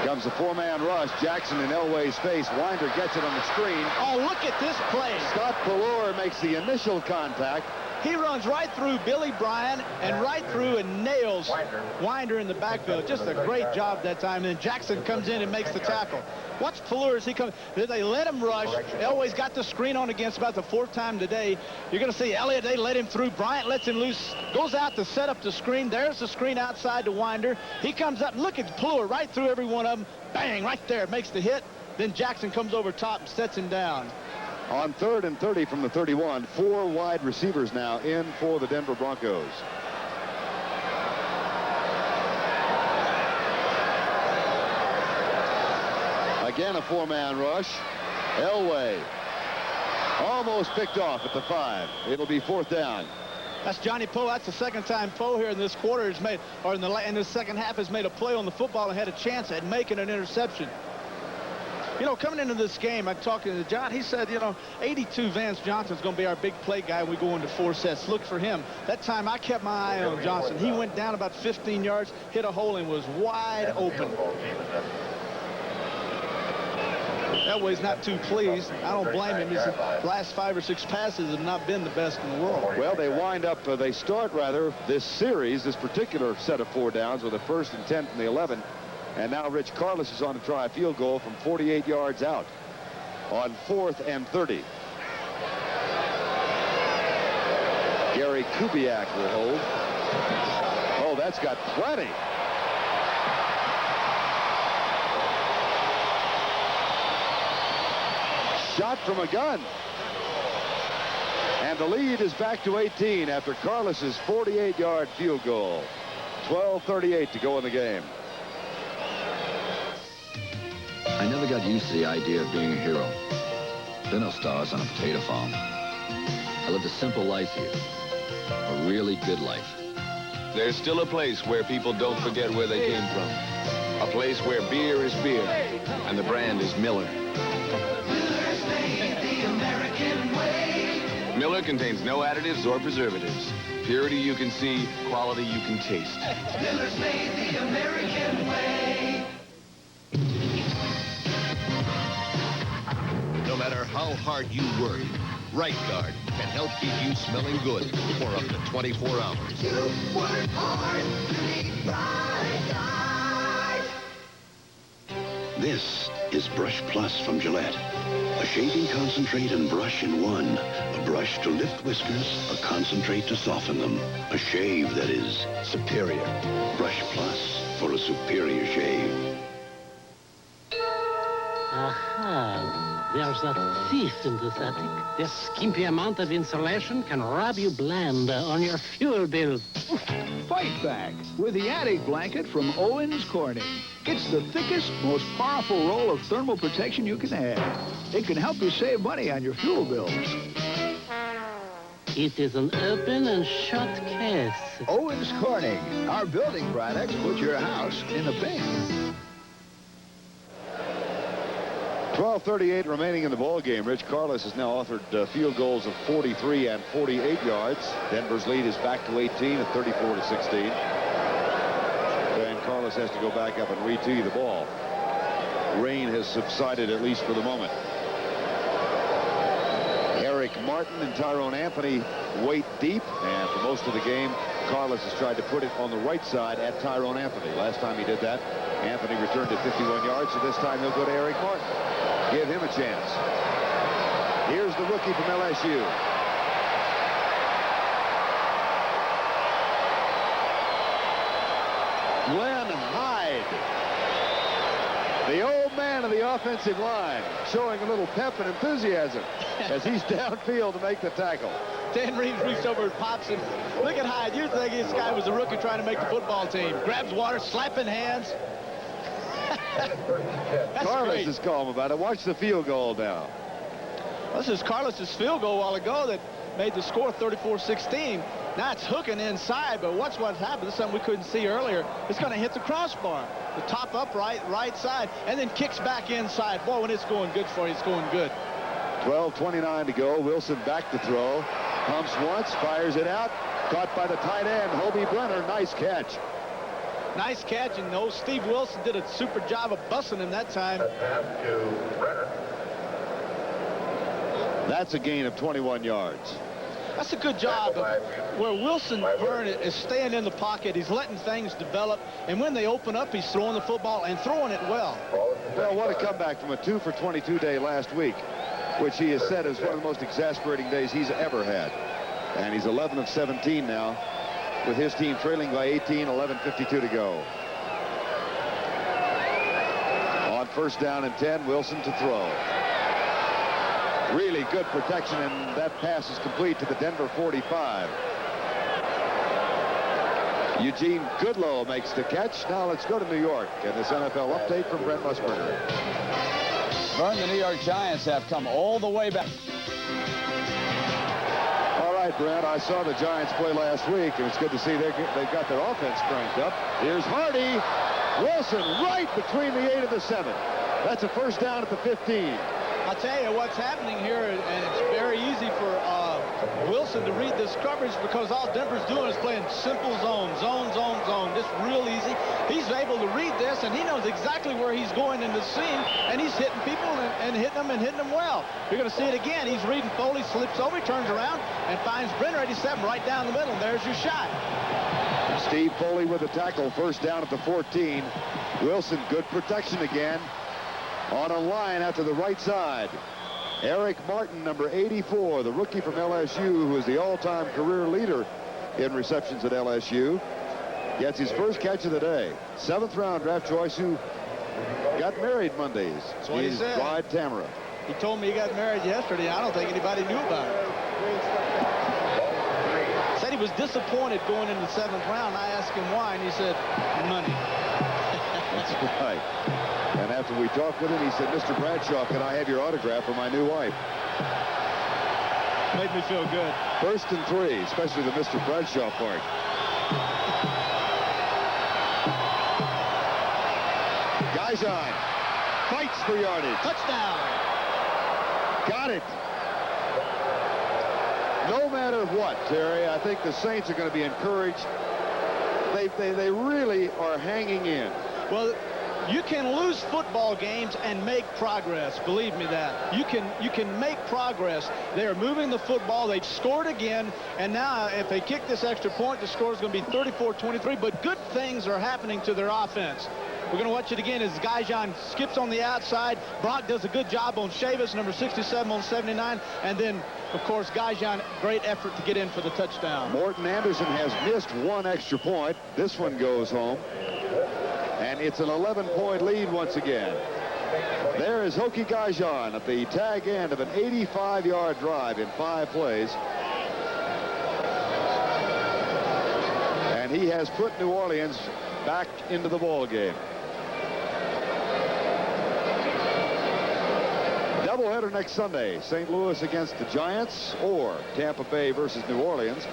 Comes a 4-man rush. Jackson in Elway's face. Winder gets it on the screen. Oh, look at this play. Scott Pallor makes the initial contact. He runs right through Billy Bryan and right through and nails Winder in the backfield. Just a great job that time. And then Jackson comes in and makes the tackle. Watch Pallor as he comes. They let him rush. Elway's got the screen on against about the 4th time today. You're going to see Elliott, they let him through. Bryant lets him loose. Goes out to set up the screen. There's the screen outside to Winder. He comes up. Look at Pallor right through every one of them. Bang, right there. Makes the hit. Then Jackson comes over top and sets him down. On 3rd and 30 from the 31, 4 wide receivers now in for the Denver Broncos. Again, a 4-man rush. Elway almost picked off at the 5. It'll be 4th down. That's Johnny Poe. That's the 2nd time Poe here in this quarter has made, or in the 2nd half has made a play on the football and had a chance at making an interception. You know, coming into this game, I'm talking to John. He said, you know, 82 Vance Johnson's going to be our big play guy when we go into 4 sets. Look for him. That time I kept my eye on Johnson. He went down about 15 yards, hit a hole, and was wide open. Elway's not too pleased. I don't blame him. His last 5 or 6 passes have not been the best in the world. Well, they wind up, they start rather this series, this particular set of 4 downs with a 1st and 10 from the 11. And now Rich Carlos is on to try a field goal from 48 yards out on 4th and 30. Gary Kubiak will hold. Oh, that's got plenty. Shot from a gun. And the lead is back to 18 after Carlos's 48-yard field goal. 12:38 to go in the game. I never got used to the idea of being a hero. There are no stars on a potato farm. I lived a simple life here. A really good life. There's still a place where people don't forget where they came from. A place where beer is beer, and the brand is Miller. Miller's made the American way. Miller contains no additives or preservatives. Purity you can see, quality you can taste. Miller's made the American way. No matter how hard you work, Right Guard can help keep you smelling good for up to 24 hours. You work hard to need bright eyes. This is Brush Plus from Gillette. A shaving concentrate and brush in one. A brush to lift whiskers, a concentrate to soften them. A shave that is superior. Brush Plus for a superior shave. Aha, there's a thief in this attic. This skimpy amount of insulation can rob you blind on your fuel bill. Fight back with the attic blanket from Owens Corning. It's the thickest, most powerful roll of thermal protection you can have. It can help you save money on your fuel bills. It is an open and shut case. Owens Corning, our building products put your house in the pink. 12:38 remaining in the ball game. Rich Carlos has now authored field goals of 43 and 48 yards. Denver's lead is back to 18 at 34-16. And Carlos has to go back up and re-tee the ball. Rain has subsided, at least for the moment. Eric Martin and Tyrone Anthony wait deep, and for most of the game, Carlos has tried to put it on the right side at Tyrone Anthony. Last time he did that, Anthony returned it 51 yards, so this time he'll go to Eric Martin. Give him a chance. Here's the rookie from LSU. Glenn Hyde, the old man of the offensive line, showing a little pep and enthusiasm as he's downfield to make the tackle. Dan Reeves reached over and pops him. Look at Hyde. You're thinking this guy was a rookie trying to make the football team. Grabs water, slapping hands. Carlos is calm about it. Watch the field goal now. This is Carlos's field goal a while ago that made the score 34-16. Now it's hooking inside, but watch what's happened. This is something we couldn't see earlier. It's going to hit the crossbar, the top upright, right side, and then kicks back inside. Boy, when it's going good for you, it's going good. 12:29 to go. Wilson back to throw. Pumps once, fires it out. Caught by the tight end, Hobie Brenner. Nice catch. Nice catch, and old Steve Wilson did a super job of busting him that time. That's a gain of 21 yards. That's a good job of where Wilson Byrne is staying in the pocket. He's letting things develop, and when they open up, he's throwing the football and throwing it well. Well, what a comeback from a 2 for 22 day last week, which he has said is one of the most exasperating days he's ever had. And he's 11 of 17 now, with his team trailing by 18, 11:52 to go. On first down and 10, Wilson to throw. Really good protection, and that pass is complete to the Denver 45. Eugene Goodlow makes the catch. Now let's go to New York and this NFL update from Brent Musburger. Vern, the New York Giants have come all the way back. All right, Brent, I saw the Giants play last week, and it's good to see they've got their offense cranked up. Here's Hardy. Wilson right between the 8 and the 7. That's a first down at the 15. I'll tell you what's happening here, and it's very easy for Wilson to read this coverage because all Denver's doing is playing simple zone, just real easy. He's able to read this, and he knows exactly where he's going in the seam, and he's hitting people and hitting them well. You're going to see it again. He's reading Foley, slips over, turns around, and finds Brenner 87 right down the middle, and there's your shot. Steve Foley with a tackle, first down at the 14. Wilson, good protection again. On a line out to the right side. Eric Martin, number 84, the rookie from LSU, who is the all-time career leader in receptions at LSU, gets his first catch of the day. 7th-round draft choice who got married Mondays. That's what he said. Bride Tamara. He told me he got married yesterday. I don't think anybody knew about it. Said he was disappointed going in the 7th round. I asked him why, and he said, money. That's right. And after we talked with him, he said, Mr. Bradshaw, can I have your autograph for my new wife? Made me feel good. 1st and 3, especially the Mr. Bradshaw part. Guys on. Fights for yardage. Touchdown. Got it. No matter what, Terry, I think the Saints are going to be encouraged. They really are hanging in. Well, You can lose football games and make progress. Believe me that. You can make progress. They're moving the football. They've scored again. And now if they kick this extra point, the score is going to be 34-23. But good things are happening to their offense. We're going to watch it again as Gajan skips on the outside. Brock does a good job on Chavis, number 67 on 79. And then, of course, Gajan, great effort to get in for the touchdown. Morton Anderson has missed one extra point. This one goes home. And it's an 11-point lead once again. There is Hokie Gajan at the tag end of an 85-yard drive in 5 plays. And he has put New Orleans back into the ball game. Doubleheader next Sunday. St. Louis against the Giants or Tampa Bay versus New Orleans.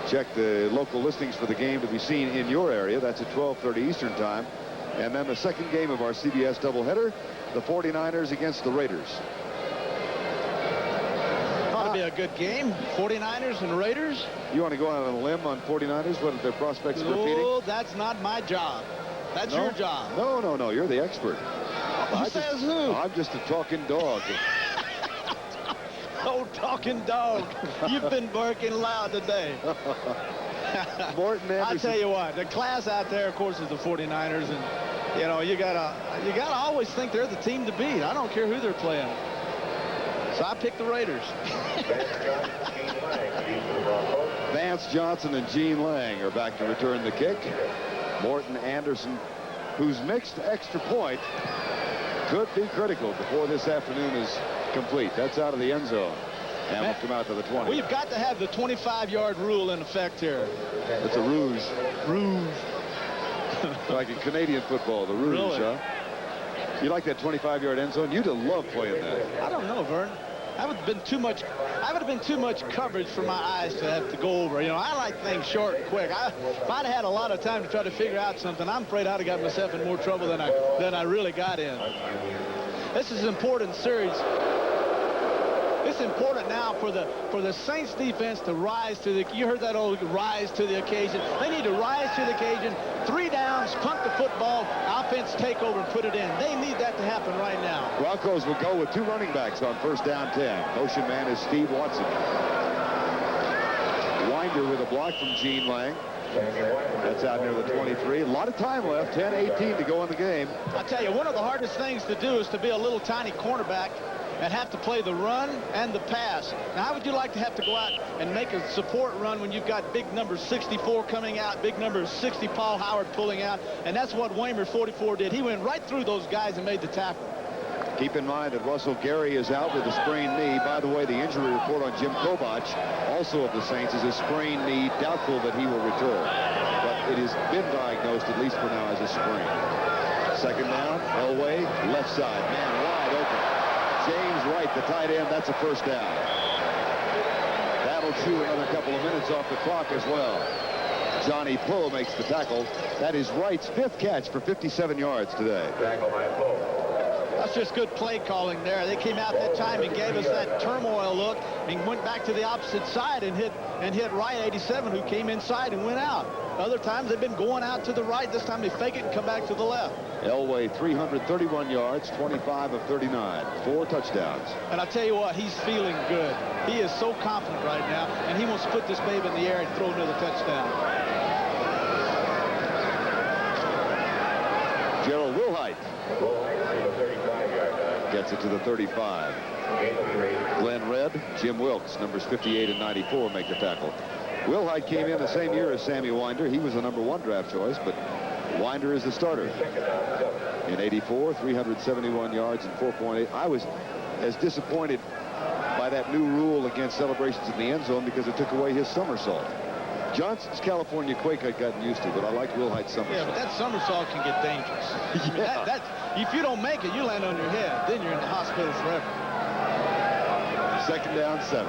Check the local listings for the game to be seen in your area. That's at 12:30 Eastern time. And then the second game of our CBS doubleheader, the 49ers against the Raiders. Ought to be a good game. 49ers and Raiders. You want to go out on a limb on 49ers? What are their prospects of repeating? No, that's not my job. That's your job. No. You're the expert. Who says who? I'm just a talking dog. Oh, talking dog. You've been barking loud today. Morton Anderson. I'll tell you what, the class out there, of course, is the 49ers, and you know you gotta always think they're the team to beat. I don't care who they're playing. So I picked the Raiders. Vance Johnson and Gene Lang are back to return the kick. Morton Anderson, whose mixed extra point could be critical before this afternoon is complete. That's out of the end zone. And will come out to the 20. We've got to have the 25-yard rule in effect here. It's a ruse. Ruse. Like in Canadian football, the ruse, Really? huh? You like that 25-yard end zone? You'd have loved playing that. I don't know, Vern. That would have been too much. That would have been too much coverage for my eyes to have to go over. You know, I like things short and quick. If I'd had a lot of time to try to figure out something, I'm afraid I'd have got myself in more trouble than I really got in. This is an important series. It's important now for the Saints defense to rise to the. You heard that old rise to the occasion. They need to rise to the occasion. 3 downs, punt the football, offense take over and put it in. They need that to happen right now. Broncos will go with 2 running backs on first down 10. Motion man is Steve Watson. Winder with a block from Gene Lang. That's out near the 23. A lot of time left. 10-18 to go in the game. I'll tell you, one of the hardest things to do is to be a little tiny cornerback and have to play the run and the pass. Now, how would you like to have to go out and make a support run when you've got big number 64 coming out, big number 60 Paul Howard pulling out? And that's what Waymer 44 did. He went right through those guys and made the tackle. Keep in mind that Russell Gary is out with a sprained knee. By the way, the injury report on Jim Kobach, also of the Saints, is a sprained knee. Doubtful that he will return. But it has been diagnosed, at least for now, as a sprain. Second down, Elway, left side. Man wide open. James Wright, the tight end, that's a first down. That'll chew another couple of minutes off the clock as well. Johnny Poe makes the tackle. That is Wright's 5th catch for 57 yards today. That's just good play calling there. They came out that time and gave us that turmoil look and went back to the opposite side and hit Wright 87, who came inside and went out. Other times they've been going out to the right. This time they fake it and come back to the left. Elway 331 yards, 25 of 39, 4 touchdowns. And I tell you what, he's feeling good. He is so confident right now, and he wants to put this baby in the air and throw another touchdown. Gerald Wilhite gets it to the 35. Glenn Redd, Jim Wilkes, numbers 58 and 94, make the tackle. Wilhite came in the same year as Sammy Winder. He was the number 1 draft choice, but Winder is the starter. In 84, 371 yards and 4.8. I was as disappointed by that new rule against celebrations in the end zone because it took away his somersault. Johnson's California Quake I'd gotten used to, but I like Wilhite's somersault. Yeah, but that somersault can get dangerous. Yeah. If you don't make it, you land on your head. Then you're in the hospital forever. Second down, 7.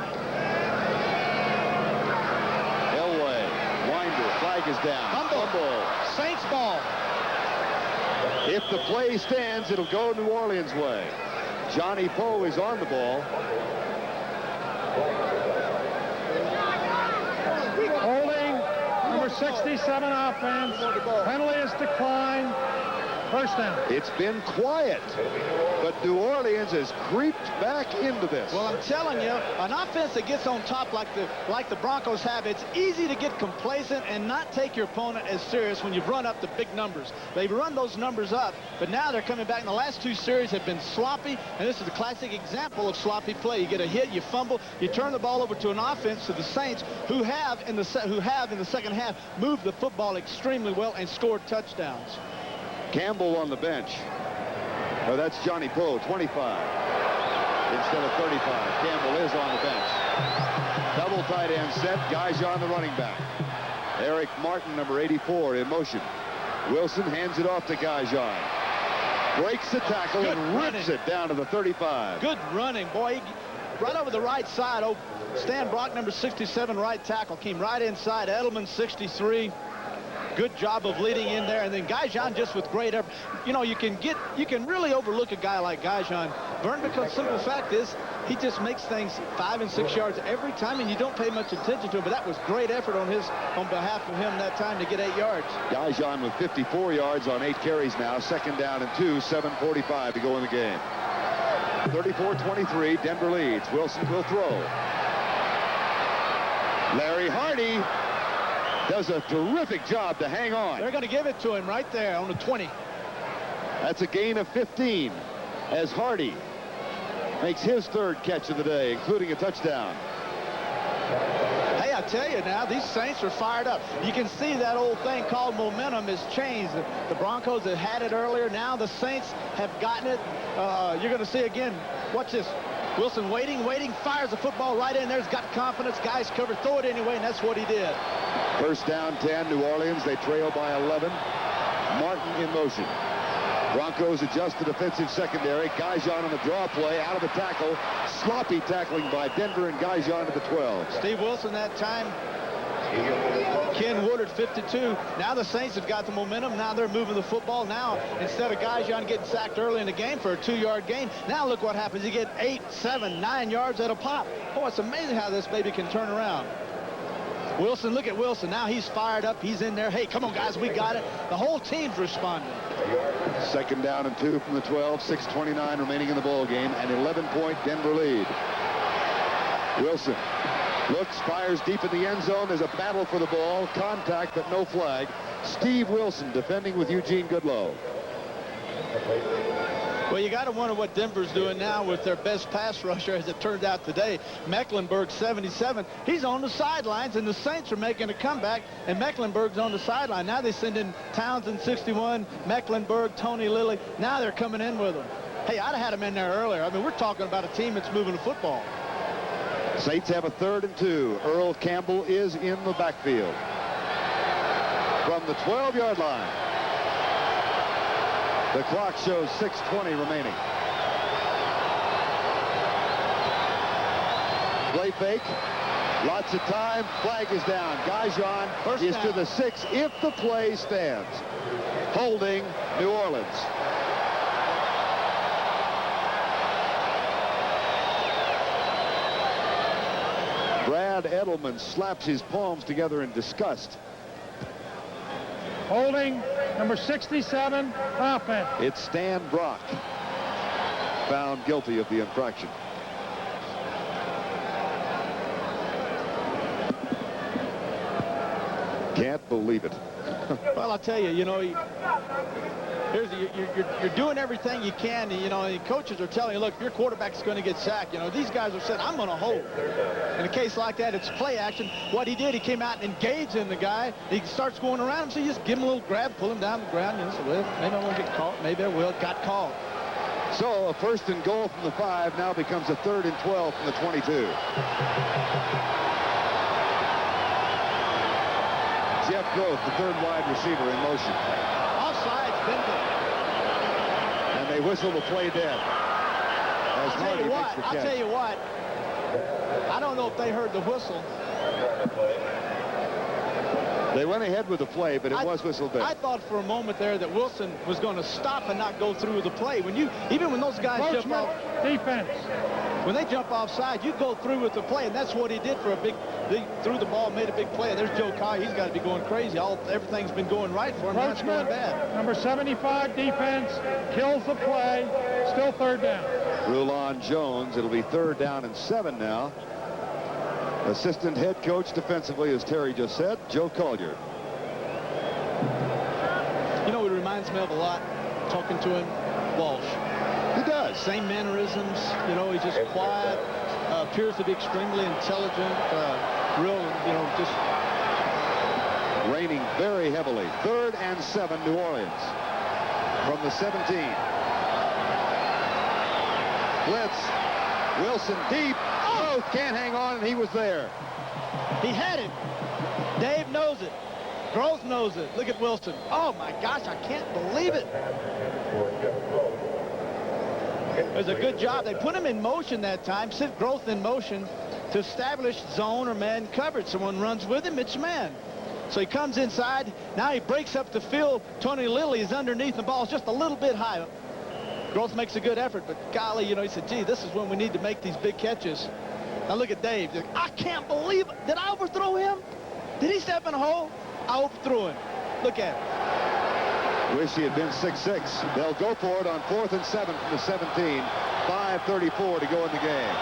Elway, Winder, flag is down. Fumble. Saints ball. If the play stands, it'll go New Orleans' way. Johnny Poe is on the ball. Holding, number 67 offense. Penalty is declined. First down. It's been quiet, but New Orleans has creeped back into this. Well, I'm telling you, an offense that gets on top like the Broncos have, it's easy to get complacent and not take your opponent as serious when you've run up the big numbers. They've run those numbers up, but now they're coming back. And the last two series have been sloppy, and this is a classic example of sloppy play. You get a hit, you fumble, you turn the ball over to an offense, to the Saints, who have in the second half moved the football extremely well and scored touchdowns. Campbell on the bench. Oh, that's Johnny Poe, 25 instead of 35. Campbell is on the bench. Double tight end set. Guyjon, the running back. Eric Martin, number 84, in motion. Wilson hands it off to Guyjon. Breaks the tackle and rips it down to the 35. Good running, boy. Right over the right side. Oh, Stan Brock, number 67, right tackle, came right inside. Edelman, 63. Good job of leading in there, and then Guyjon just with great effort. You know, you can really overlook a guy like Guyjon, Vern, because simple fact is he just makes things 5 and 6 yards every time, and you don't pay much attention to it. But that was great effort on behalf of him that time to get 8 yards. Guyjon with 54 yards on 8 carries now. Second down and 2, 7:45 to go in the game. 34-23, Denver leads. Wilson will throw. Larry Hardy does a terrific job to hang on. They're going to give it to him right there on the 20. That's a gain of 15 as Hardy makes his 3rd catch of the day, including a touchdown. Hey, I tell you now, these Saints are fired up. You can see that old thing called momentum has changed. The Broncos have had it earlier. Now the Saints have gotten it. You're going to see again. Watch this. Wilson waiting, fires the football right in there. He's got confidence. Guys cover, throw it anyway, and that's what he did. First down, 10, New Orleans. They trail by 11. Martin in motion. Broncos adjust the defensive secondary. Guyjon on the draw play, out of the tackle. Sloppy tackling by Denver, and Guyjon to the 12. Steve Wilson that time. Ken Woodard, 52. Now the Saints have got the momentum. Now they're moving the football. Now, instead of Guyjon getting sacked early in the game for a 2-yard gain, now look what happens. You get 8, 7, 9 yards at a pop. Boy, it's amazing how this baby can turn around. Wilson, look at Wilson. Now he's fired up. He's in there. Hey, come on, guys. We got it. The whole team's responding. Second down and 2 from the 12. 6:29 remaining in the ball game. An 11-point Denver lead. Wilson looks, fires deep in the end zone. There's a battle for the ball. Contact, but no flag. Steve Wilson defending with Eugene Goodlow. Well, you got to wonder what Denver's doing now with their best pass rusher, as it turned out today. Mecklenburg, 77. He's on the sidelines, and the Saints are making a comeback, and Mecklenburg's on the sideline. Now they send in Townsend, 61, Mecklenburg, Tony Lilly. Now they're coming in with them. Hey, I'd have had him in there earlier. I mean, we're talking about a team that's moving the football. Saints have a 3rd and 2. Earl Campbell is in the backfield. From the 12-yard line. The clock shows 6:20 remaining. Play fake. Lots of time. Flag is down. Guyjon is to the 6 if the play stands. Holding New Orleans. Brad Edelman slaps his palms together in disgust. Holding number 67, offense. It's Stan Brock, found guilty of the infraction. Can't believe it. Well, I'll tell you, you know, you're doing everything you can. You know, the coaches are telling you, look, your quarterback's going to get sacked. You know, these guys are saying, I'm going to hold. In a case like that, it's play action. What he did, he came out and engaged in the guy. He starts going around him, so you just give him a little grab, pull him down the ground. You know, so, well, maybe I won't get caught. Maybe I will. Got caught. So a 1st and goal from the 5 now becomes a 3rd and 12 from the 22. Jeff Groth, the 3rd wide receiver, in motion. Offsides, Benton. And they whistle the play dead. As Hardy makes the catch. I'll tell you what. I don't know if they heard the whistle. They went ahead with the play, but it was whistled back. I thought for a moment there that Wilson was going to stop and not go through the play. Even when those guys jump off defense, when they jump offside, you go through with the play, and that's what he did for a big threw the ball, made a big play. There's Joe Kai. He's got to be going crazy. Everything's been going right for him. Now it's going bad. Number 75 defense kills the play. Still third down. Rulon Jones. It'll be 3rd down and 7 now. Assistant head coach defensively, as Terry just said, Joe Collier. You know, he reminds me of a lot, talking to him, Walsh. He does. Same mannerisms. You know, he's just quiet. Appears to be extremely intelligent. Real, you know, just... Raining very heavily. 3rd and 7, New Orleans. From the 17. Blitz. Wilson deep. Oh, can't hang on, and he was there. He had it. Dave knows it. Groth knows it. Look at Wilson. Oh, my gosh, I can't believe it. It was a good job. They put him in motion that time, sit Groth in motion to establish zone or man coverage. Someone runs with him, it's man. So he comes inside. Now he breaks up the field. Tony Lilly is underneath. The ball's just a little bit high. Groth makes a good effort, but golly, you know, he said, gee, this is when we need to make these big catches. Now look at Dave. I can't believe it. Did I overthrow him? Did he step in a hole? I overthrew him. Look at him. Wish he had been 6'6". They'll go for it on 4th and 7 from the 17. 5:34 to go in the game.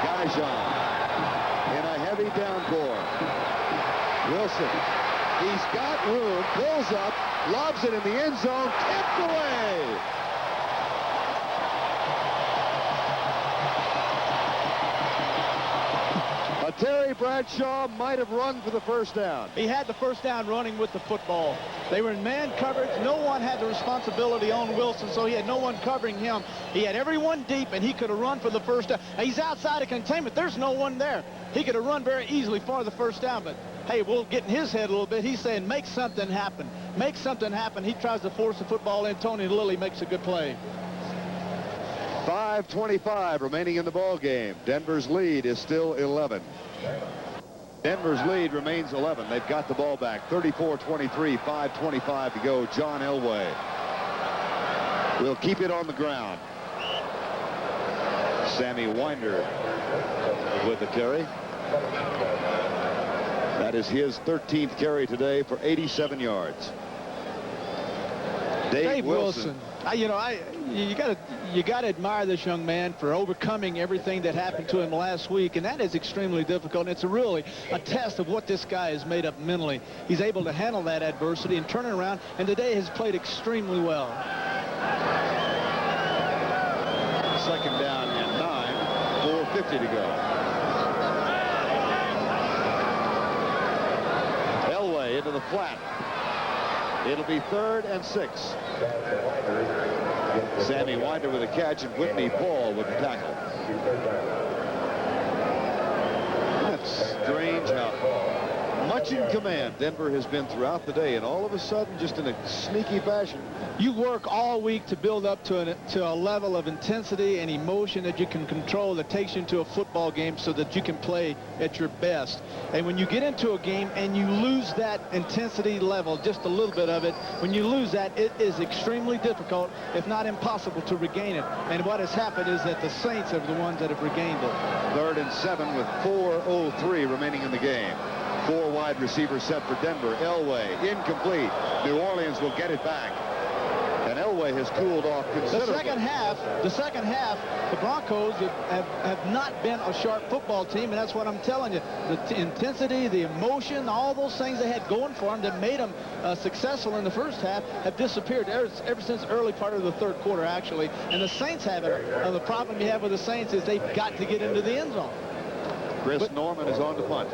Gaijon in a heavy downpour. Wilson, he's got room, pulls up, lobs it in the end zone, tipped away. Terry Bradshaw might have run for the 1st down. He had the 1st down running with the football. They were in man coverage. No one had the responsibility on Wilson, so he had no one covering him. He had everyone deep, and he could have run for the 1st down. He's outside of containment. There's no one there. He could have run very easily for the 1st down, but hey, we'll get in his head a little bit. He's saying, make something happen. Make something happen. He tries to force the football in. Tony Lilly makes a good play. 5:25 remaining in the ball game. Denver's lead is still 11. Denver's lead remains 11. They've got the ball back. 34-23, 5:25 to go. John Elway will keep it on the ground. Sammy Winder with the carry. That is his 13th carry today for 87 yards. Dave Wilson. You got to admire this young man for overcoming everything that happened to him last week, and that is extremely difficult. And it's really a test of what this guy is made up mentally. He's able to handle that adversity and turn it around, and today has played extremely well. 2nd down and 9, 4:50 to go. Elway into the flat. It'll be 3rd and 6. Sammy Winder with a catch, and Whitney Paul with the tackle. That's strange how much in command Denver has been throughout the day, and all of a sudden, just in a sneaky fashion. You work all week to build up to a level of intensity and emotion that you can control, that takes you into a football game so that you can play at your best. And when you get into a game and you lose that intensity level, just a little bit of it, when you lose that, it is extremely difficult, if not impossible, to regain it. And what has happened is that the Saints are the ones that have regained it. 3rd and 7 with 4:03 remaining in the game. 4 wide receivers set for Denver. Elway incomplete. New Orleans will get it back. And Elway has cooled off considerably. The second half, the Broncos have not been a sharp football team, and that's what I'm telling you. The intensity, the emotion, all those things they had going for them that made them successful in the 1st half have disappeared ever since the early part of the 3rd quarter, actually. And the Saints have it. The problem you have with the Saints is they've got to get into the end zone. Chris Norman is on to punt.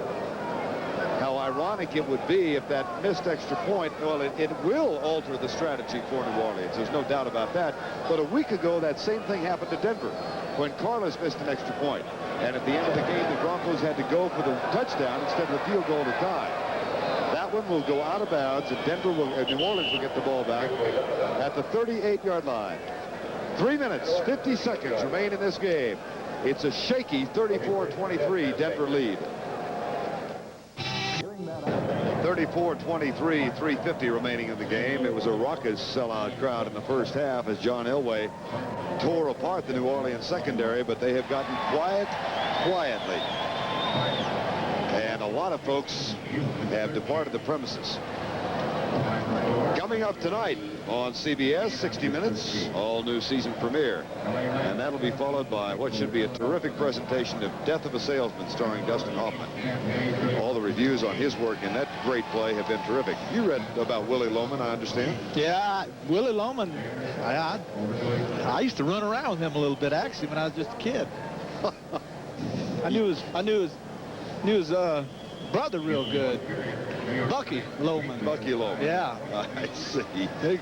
How ironic it would be if that missed extra point, well, it will alter the strategy for New Orleans. There's no doubt about that. But a week ago, that same thing happened to Denver when Carlos missed an extra point. And at the end of the game, the Broncos had to go for the touchdown instead of the field goal to tie. That one will go out of bounds, and New Orleans will get the ball back at the 38-yard line. 3 minutes, 50 seconds remain in this game. It's a shaky 34-23 Denver lead. 34-23, 3:50 remaining in the game. It was a raucous sellout crowd in the first half as John Elway tore apart the New Orleans secondary, but they have gotten quietly. And a lot of folks have departed the premises. Coming up tonight on CBS, 60 Minutes, all-new season premiere. And that'll be followed by what should be a terrific presentation of Death of a Salesman starring Dustin Hoffman. All the reviews on his work in that great play have been terrific. You read about Willie Loman, I understand? Yeah, Willie Loman, I used to run around with him a little bit, actually, when I was just a kid. I knew his brother real good. Bucky Loman. Bucky Loman. Yeah. I see. They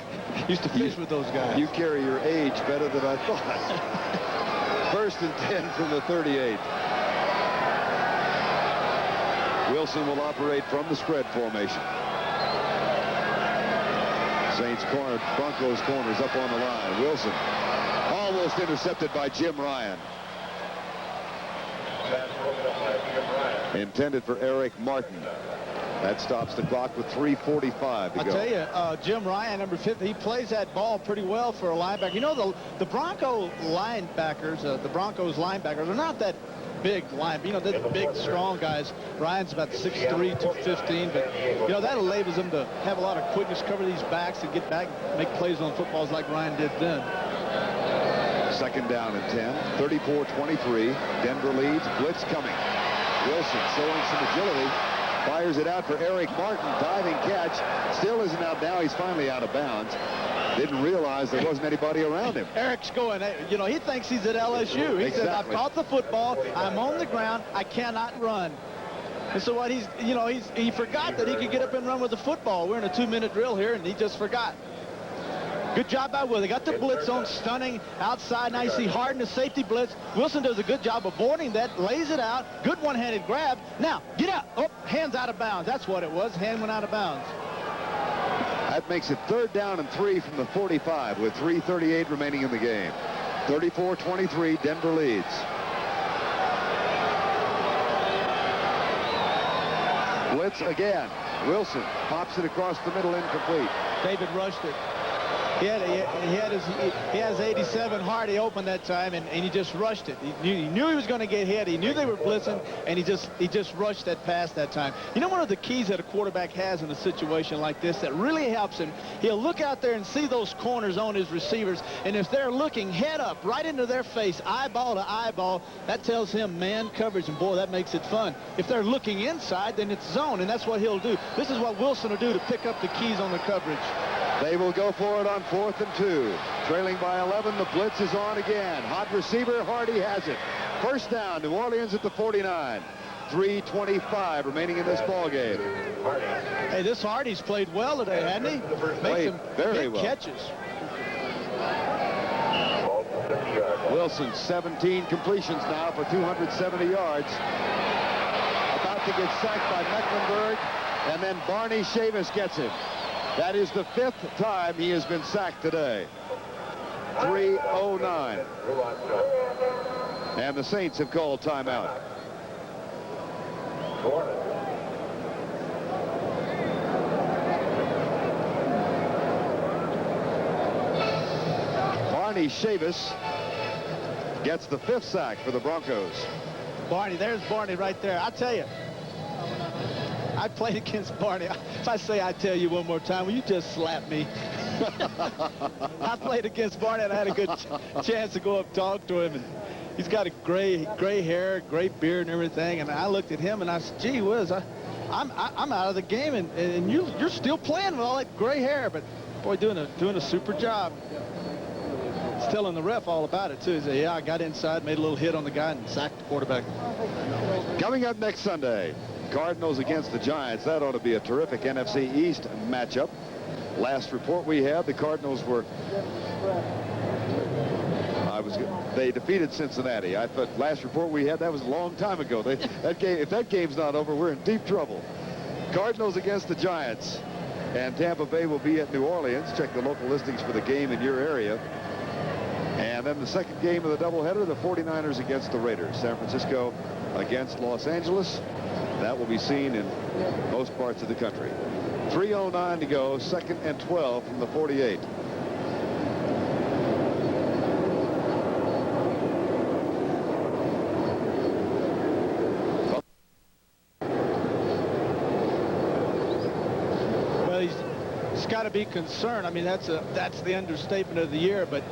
used to fish with those guys. You carry your age better than I thought. 1st and 10 from the 38. Wilson will operate from the spread formation. Saints corner, Broncos corners up on the line. Wilson almost intercepted by Jim Ryan. Intended for Eric Martin. That stops the clock with 3:45 to go. I tell you, Jim Ryan, number 50, he plays that ball pretty well for a linebacker. You know, the Broncos linebackers are not that big line. You know, they're big, strong guys. Ryan's about 6'3", 215, but, you know, that enables them to have a lot of quickness, cover these backs, and get back, make plays on footballs like Ryan did then. 2nd down and 10, 34-23. Denver leads, blitz coming. Wilson showing some agility. Fires it out for Eric Martin. Diving catch. Still isn't out now. He's finally out of bounds. Didn't realize there wasn't anybody around him. Eric's going, you know, he thinks he's at LSU. He said, I've caught the football. I'm on the ground. I cannot run. And so what he forgot that he could get up and run with the football. We're in a 2-minute drill here, and he just forgot. Good job by Will. They got the blitz on, stunning outside. Now you see Harden, the safety blitz. Wilson does a good job avoiding that, lays it out. Good one-handed grab. Now, get out. Oh, hands out of bounds. That's what it was. Hand went out of bounds. That makes it 3rd down and 3 from the 45 with 3:38 remaining in the game. 34-23, Denver leads. Blitz again. Wilson pops it across the middle, incomplete. David rushed it. He has 87 hard. He opened that time, and he just rushed it. He knew he was going to get hit. He knew they were blitzing, and he just rushed that pass that time. You know, one of the keys that a quarterback has in a situation like this that really helps him, he'll look out there and see those corners on his receivers, and if they're looking head up right into their face, eyeball to eyeball, that tells him man coverage, and boy, that makes it fun. If they're looking inside, then it's zone, and that's what he'll do. This is what Wilson will do to pick up the keys on the coverage. They will go for it on 4th and 2. Trailing by 11, the blitz is on again. Hot receiver, Hardy has it. 1st down, New Orleans at the 49. 3:25 remaining in this ball game. Hey, this Hardy's played well today, hasn't he? Played very well. Catches. Wilson, 17 completions now for 270 yards. About to get sacked by Mecklenburg, and then Barney Chavis gets him. That is the 5th time he has been sacked today. 3:09. And the Saints have called timeout. Barney Chavis gets the 5th sack for the Broncos. Barney, there's Barney right there. I tell you, I played against Barney. If I say I tell you one more time, will you just slap me? I played against Barney, and I had a good chance to go up and talk to him. And he's got a gray hair, gray beard and everything. And I looked at him, and I said, gee whiz, I'm out of the game, and you're still playing with all that gray hair. But, boy, doing a super job. He's telling the ref all about it, too. He said, yeah, I got inside, made a little hit on the guy, and sacked the quarterback. Coming up next Sunday, Cardinals against the Giants. That ought to be a terrific NFC East matchup. Last report we had, the Cardinals were... They defeated Cincinnati. I thought last report we had, that was a long time ago. If that game's not over, we're in deep trouble. Cardinals against the Giants. And Tampa Bay will be at New Orleans. Check the local listings for the game in your area. And then the second game of the doubleheader, the 49ers against the Raiders. San Francisco against Los Angeles. That will be seen in most parts of the country. 3:09 to go, 2nd and 12 from the 48. Well, he's got to be concerned. I mean, that's the understatement of the year. But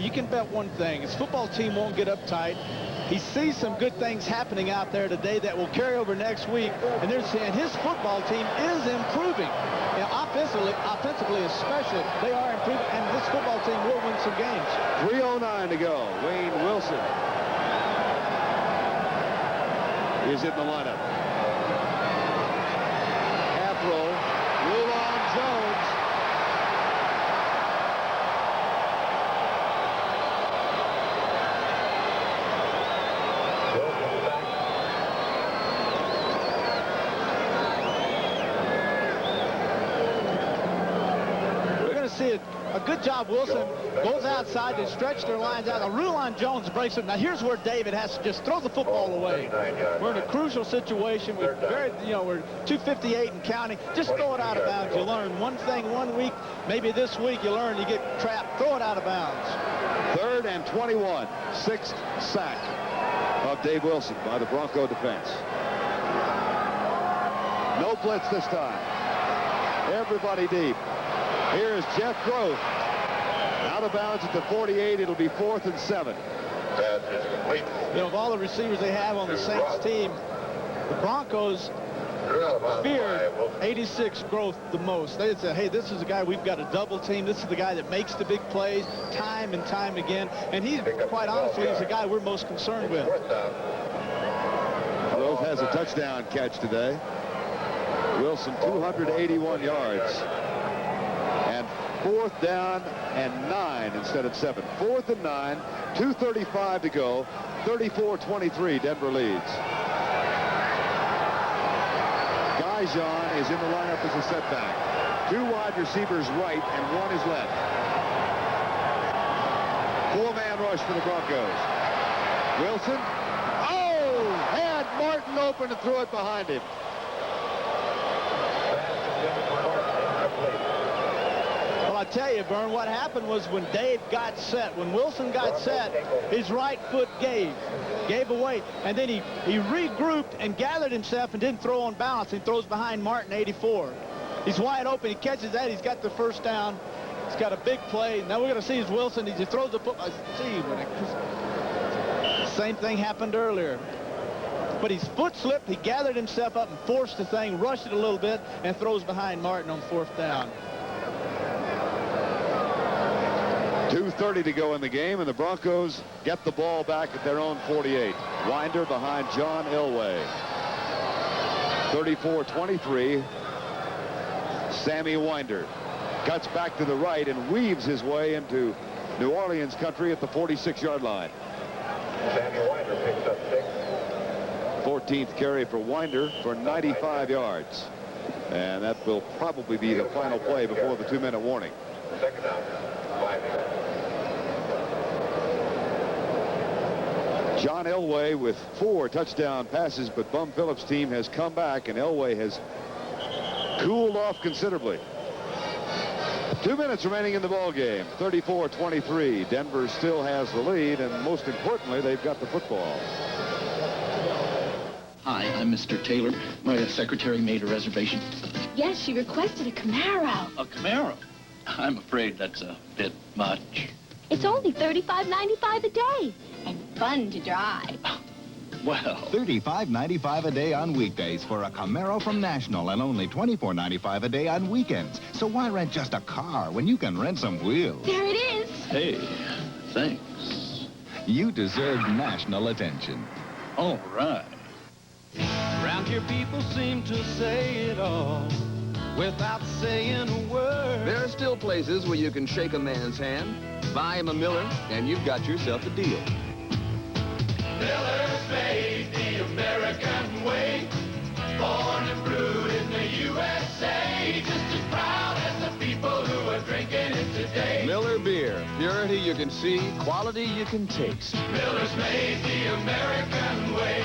you can bet one thing: his football team won't get uptight. He sees some good things happening out there today that will carry over next week, and his football team is improving. Offensively especially, they are improving, and this football team will win some games. 3:09 to go. Wayne Wilson is in the lineup. Half roll. Rulon Jones. See a good job. Wilson goes outside to stretch their lines out. Now, Rulon Jones breaks it. Now, here's where David has to just throw the football away. We're in a crucial situation. We're 2:58 and counting. Just throw it out of bounds. You learn one thing one week. Maybe this week you learn you get trapped. Throw it out of bounds. 3rd and 21. 6th sack of Dave Wilson by the Bronco defense. No blitz this time. Everybody deep. Here's Jeff Groth. Out of bounds at the 48. It'll be 4th and 7. Of all the receivers they have on the Saints team, the Broncos feared 86 Groth the most. They said, hey, this is a guy we've got to double team. This is the guy that makes the big plays time and time again. And he's, quite honestly, he's the guy we're most concerned with. Groth has a touchdown catch today. Wilson, 281 yards. 4th down and 9 instead of 7. 4th and 9, 2:35 to go, 34-23, Denver leads. Gaijon is in the lineup as a setback. 2 wide receivers right and 1 is left. 4-man rush for the Broncos. Wilson, had Martin open and threw it behind him. Well, I tell you, Vern, what happened was when Dave got set, when Wilson got set, his right foot gave away, and then he regrouped and gathered himself and didn't throw on balance. He throws behind Martin, 84. He's wide open. He catches that. He's got the first down. He's got a big play. Now we're going to see is Wilson. He throws the football. Same thing happened earlier. But his foot slipped. He gathered himself up and forced the thing, rushed it a little bit, and throws behind Martin on 4th down. 2:30 to go in the game, and the Broncos get the ball back at their own 48. Winder behind John Elway. 34-23. Sammy Winder cuts back to the right and weaves his way into New Orleans country at the 46-yard line. Sammy Winder picks up 6. 14th carry for Winder for 95 yards. And that will probably be the final play before the 2-minute warning. Second down. 5 yards. John Elway with 4 touchdown passes, but Bum Phillips' team has come back, and Elway has cooled off considerably. 2 minutes remaining in the ball game. 34-23. Denver still has the lead, and most importantly, they've got the football. Hi, I'm Mr. Taylor. My secretary made a reservation. Yes, she requested a Camaro. A Camaro? I'm afraid that's a bit much. It's only $35.95 a day, and fun to drive. Well, $35.95 a day on weekdays for a Camaro from National, and only $24.95 a day on weekends. So why rent just a car when you can rent some wheels? There it is. Hey, thanks. You deserve national attention. All right. Around here people seem to say it all without saying a word. There are still places where you can shake a man's hand, buy him a Miller, and you've got yourself a deal. Miller's made the American way, born and brewed in the USA, just as proud as the people who are drinking it today. Miller Beer, purity you can see, quality you can taste. Miller's made the American way.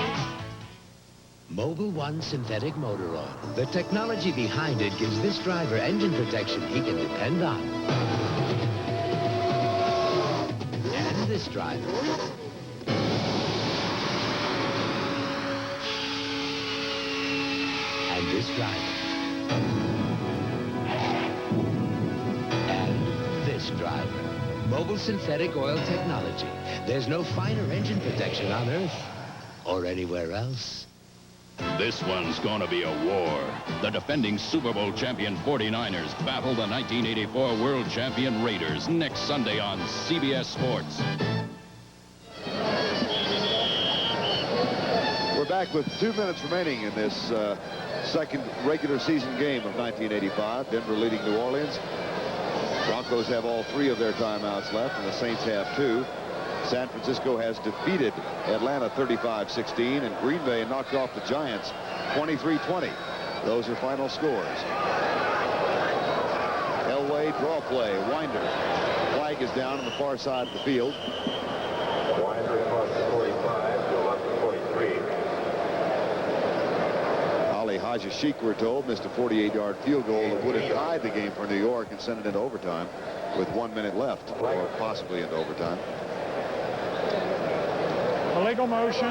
Mobil 1 synthetic motor oil. The technology behind it gives this driver engine protection he can depend on. And this driver. And this driver. And this driver. Mobil synthetic oil technology. There's no finer engine protection on Earth or anywhere else. This one's gonna be a war. The defending Super Bowl champion 49ers battle the 1984 world champion Raiders next Sunday on CBS Sports. We're back with 2 minutes remaining in this second regular season game of 1985. Denver leading New Orleans. Broncos have all 3 of their timeouts left, and the Saints have 2. San Francisco has defeated Atlanta 35-16, and Green Bay knocked off the Giants 23-20. Those are final scores. Elway, draw play, Winder. Flag is down on the far side of the field. Winder across the 45 to about the 43. Ali Haji-Sheikh, we're told, missed a 48-yard field goal that would have tied the game for New York and sent it into overtime with 1 minute left, or possibly into overtime. Illegal motion,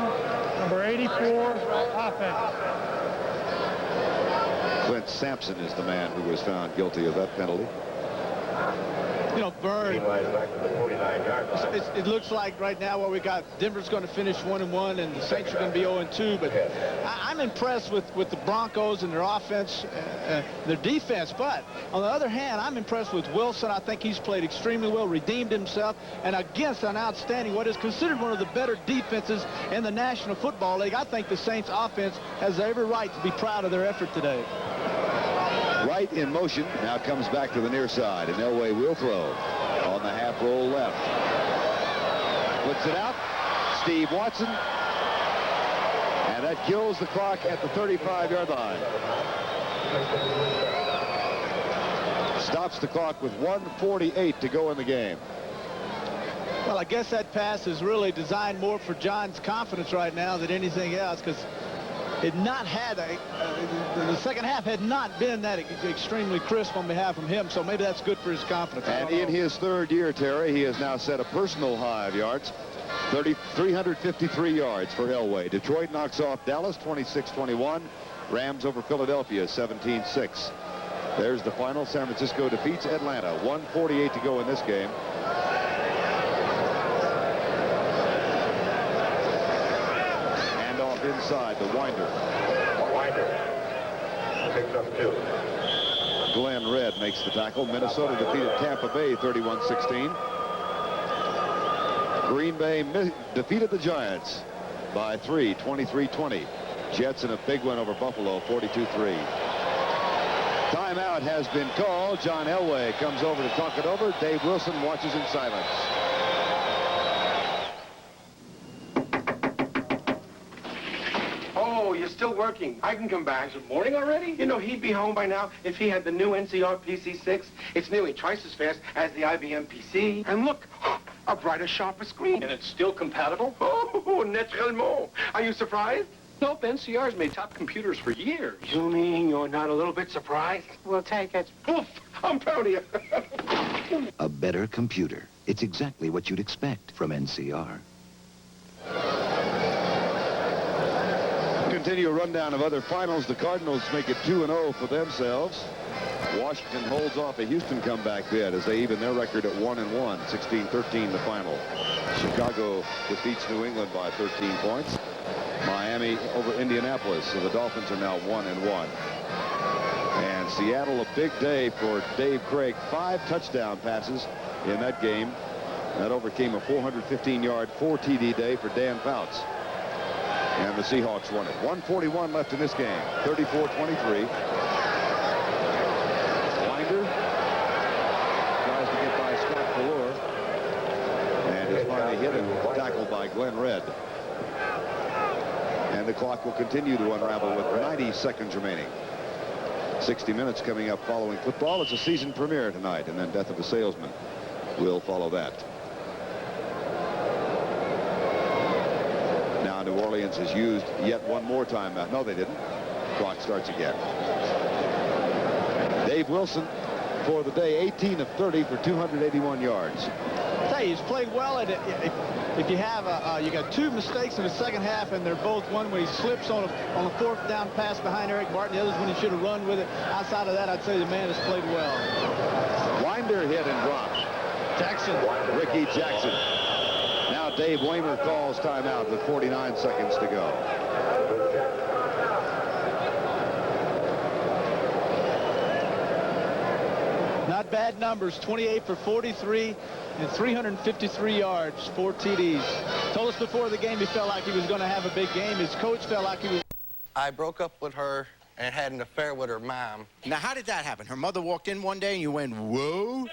number 84, offense. Clint Sampson is the man who was found guilty of that penalty. You know, Vern, it looks like right now what we got, Denver's going to finish 1-1 and the Saints are going to be 0-2, but I'm impressed with the Broncos and their offense, their defense, but on the other hand, I'm impressed with Wilson. I think he's played extremely well, redeemed himself, and against an outstanding, what is considered one of the better defenses in the National Football League. I think the Saints offense has every right to be proud of their effort today. Wright in motion, now comes back to the near side, and Elway will throw on the half roll left. Puts it out, Steve Watson, and that kills the clock at the 35-yard line. Stops the clock with 1:48 to go in the game. Well, I guess that pass is really designed more for John's confidence right now than anything else, because it not had the second half had not been that extremely crisp on behalf of him, so maybe that's good for his confidence. And in his 3rd year, Terry, he has now set a personal high of yards, 353 yards for Elway. Detroit knocks off Dallas 26-21. Rams over Philadelphia 17-6. There's the final. San Francisco defeats Atlanta. 1:48 to go in this game. Inside the Winder. Picks up 2. Glenn Red makes the tackle. Minnesota defeated Tampa Bay 31-16. Green Bay defeated the Giants by 3, 23-20. Jets in a big win over Buffalo, 42-3. Timeout has been called. John Elway comes over to talk it over. Dave Wilson watches in silence. Still working. I can come back. Is it morning already? You know, he'd be home by now if he had the new NCR PC6. It's nearly twice as fast as the IBM PC. And look, a brighter, sharper screen. And it's still compatible? Oh, naturellement. Are you surprised? Nope, NCR's made top computers for years. You mean you're not a little bit surprised? We'll take it. Oof, I'm proud of you. A better computer. It's exactly what you'd expect from NCR. Continue a rundown of other finals. The Cardinals make it 2-0 for themselves. Washington holds off a Houston comeback bid as they even their record at 1-1, 16-13 the final. Chicago defeats New England by 13 points. Miami over Indianapolis, so the Dolphins are now 1-1. And Seattle, a big day for Dave Craig. 5 touchdown passes in that game. That overcame a 415-yard 4 TD day for Dan Fouts. And the Seahawks won it. 1:41 left in this game. 34-23. Winder tries to get by Scott Ballure. And is finally hit and tackled by Glenn Red. And the clock will continue to unravel with 90 seconds remaining. 60 minutes coming up following football. It's a season premiere tonight, and then Death of a Salesman will follow that. Now New Orleans Indians has used yet one more timeout. No, they didn't. Clock starts again. Dave Wilson for the day, 18 of 30 for 281 yards. Hey, he's played well. If you have you got 2 mistakes in the second half, and they're both one when he slips on a 4th down pass behind Eric Martin. The other's when he should have run with it. Outside of that, I'd say the man has played well. Winder hit and dropped. Jackson, Ricky Jackson. Now Dave Waymer calls timeout with 49 seconds to go. Not bad numbers, 28 for 43 and 353 yards, 4 TDs. Told us before the game he felt like he was going to have a big game. His coach felt like he was. I broke up with her and had an affair with her mom. Now, how did that happen? Her mother walked in one day and you went, whoa?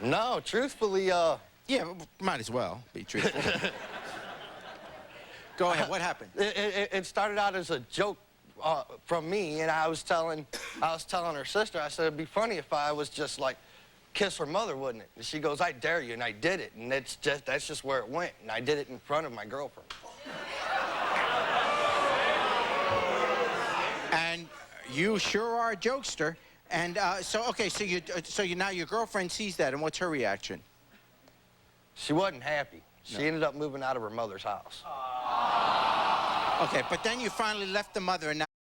No, truthfully, yeah, might as well be truthful. Go ahead, what happened? It started out as a joke from me, and I was telling her sister, I said, it'd be funny if I was just like, kiss her mother, wouldn't it? And she goes, I dare you, and I did it, and that's just where it went, and I did it in front of my girlfriend. And you sure are a jokester. And so now your girlfriend sees that, and what's her reaction? She wasn't happy. She ended up moving out of her mother's house. Okay, but then you finally left the mother, and now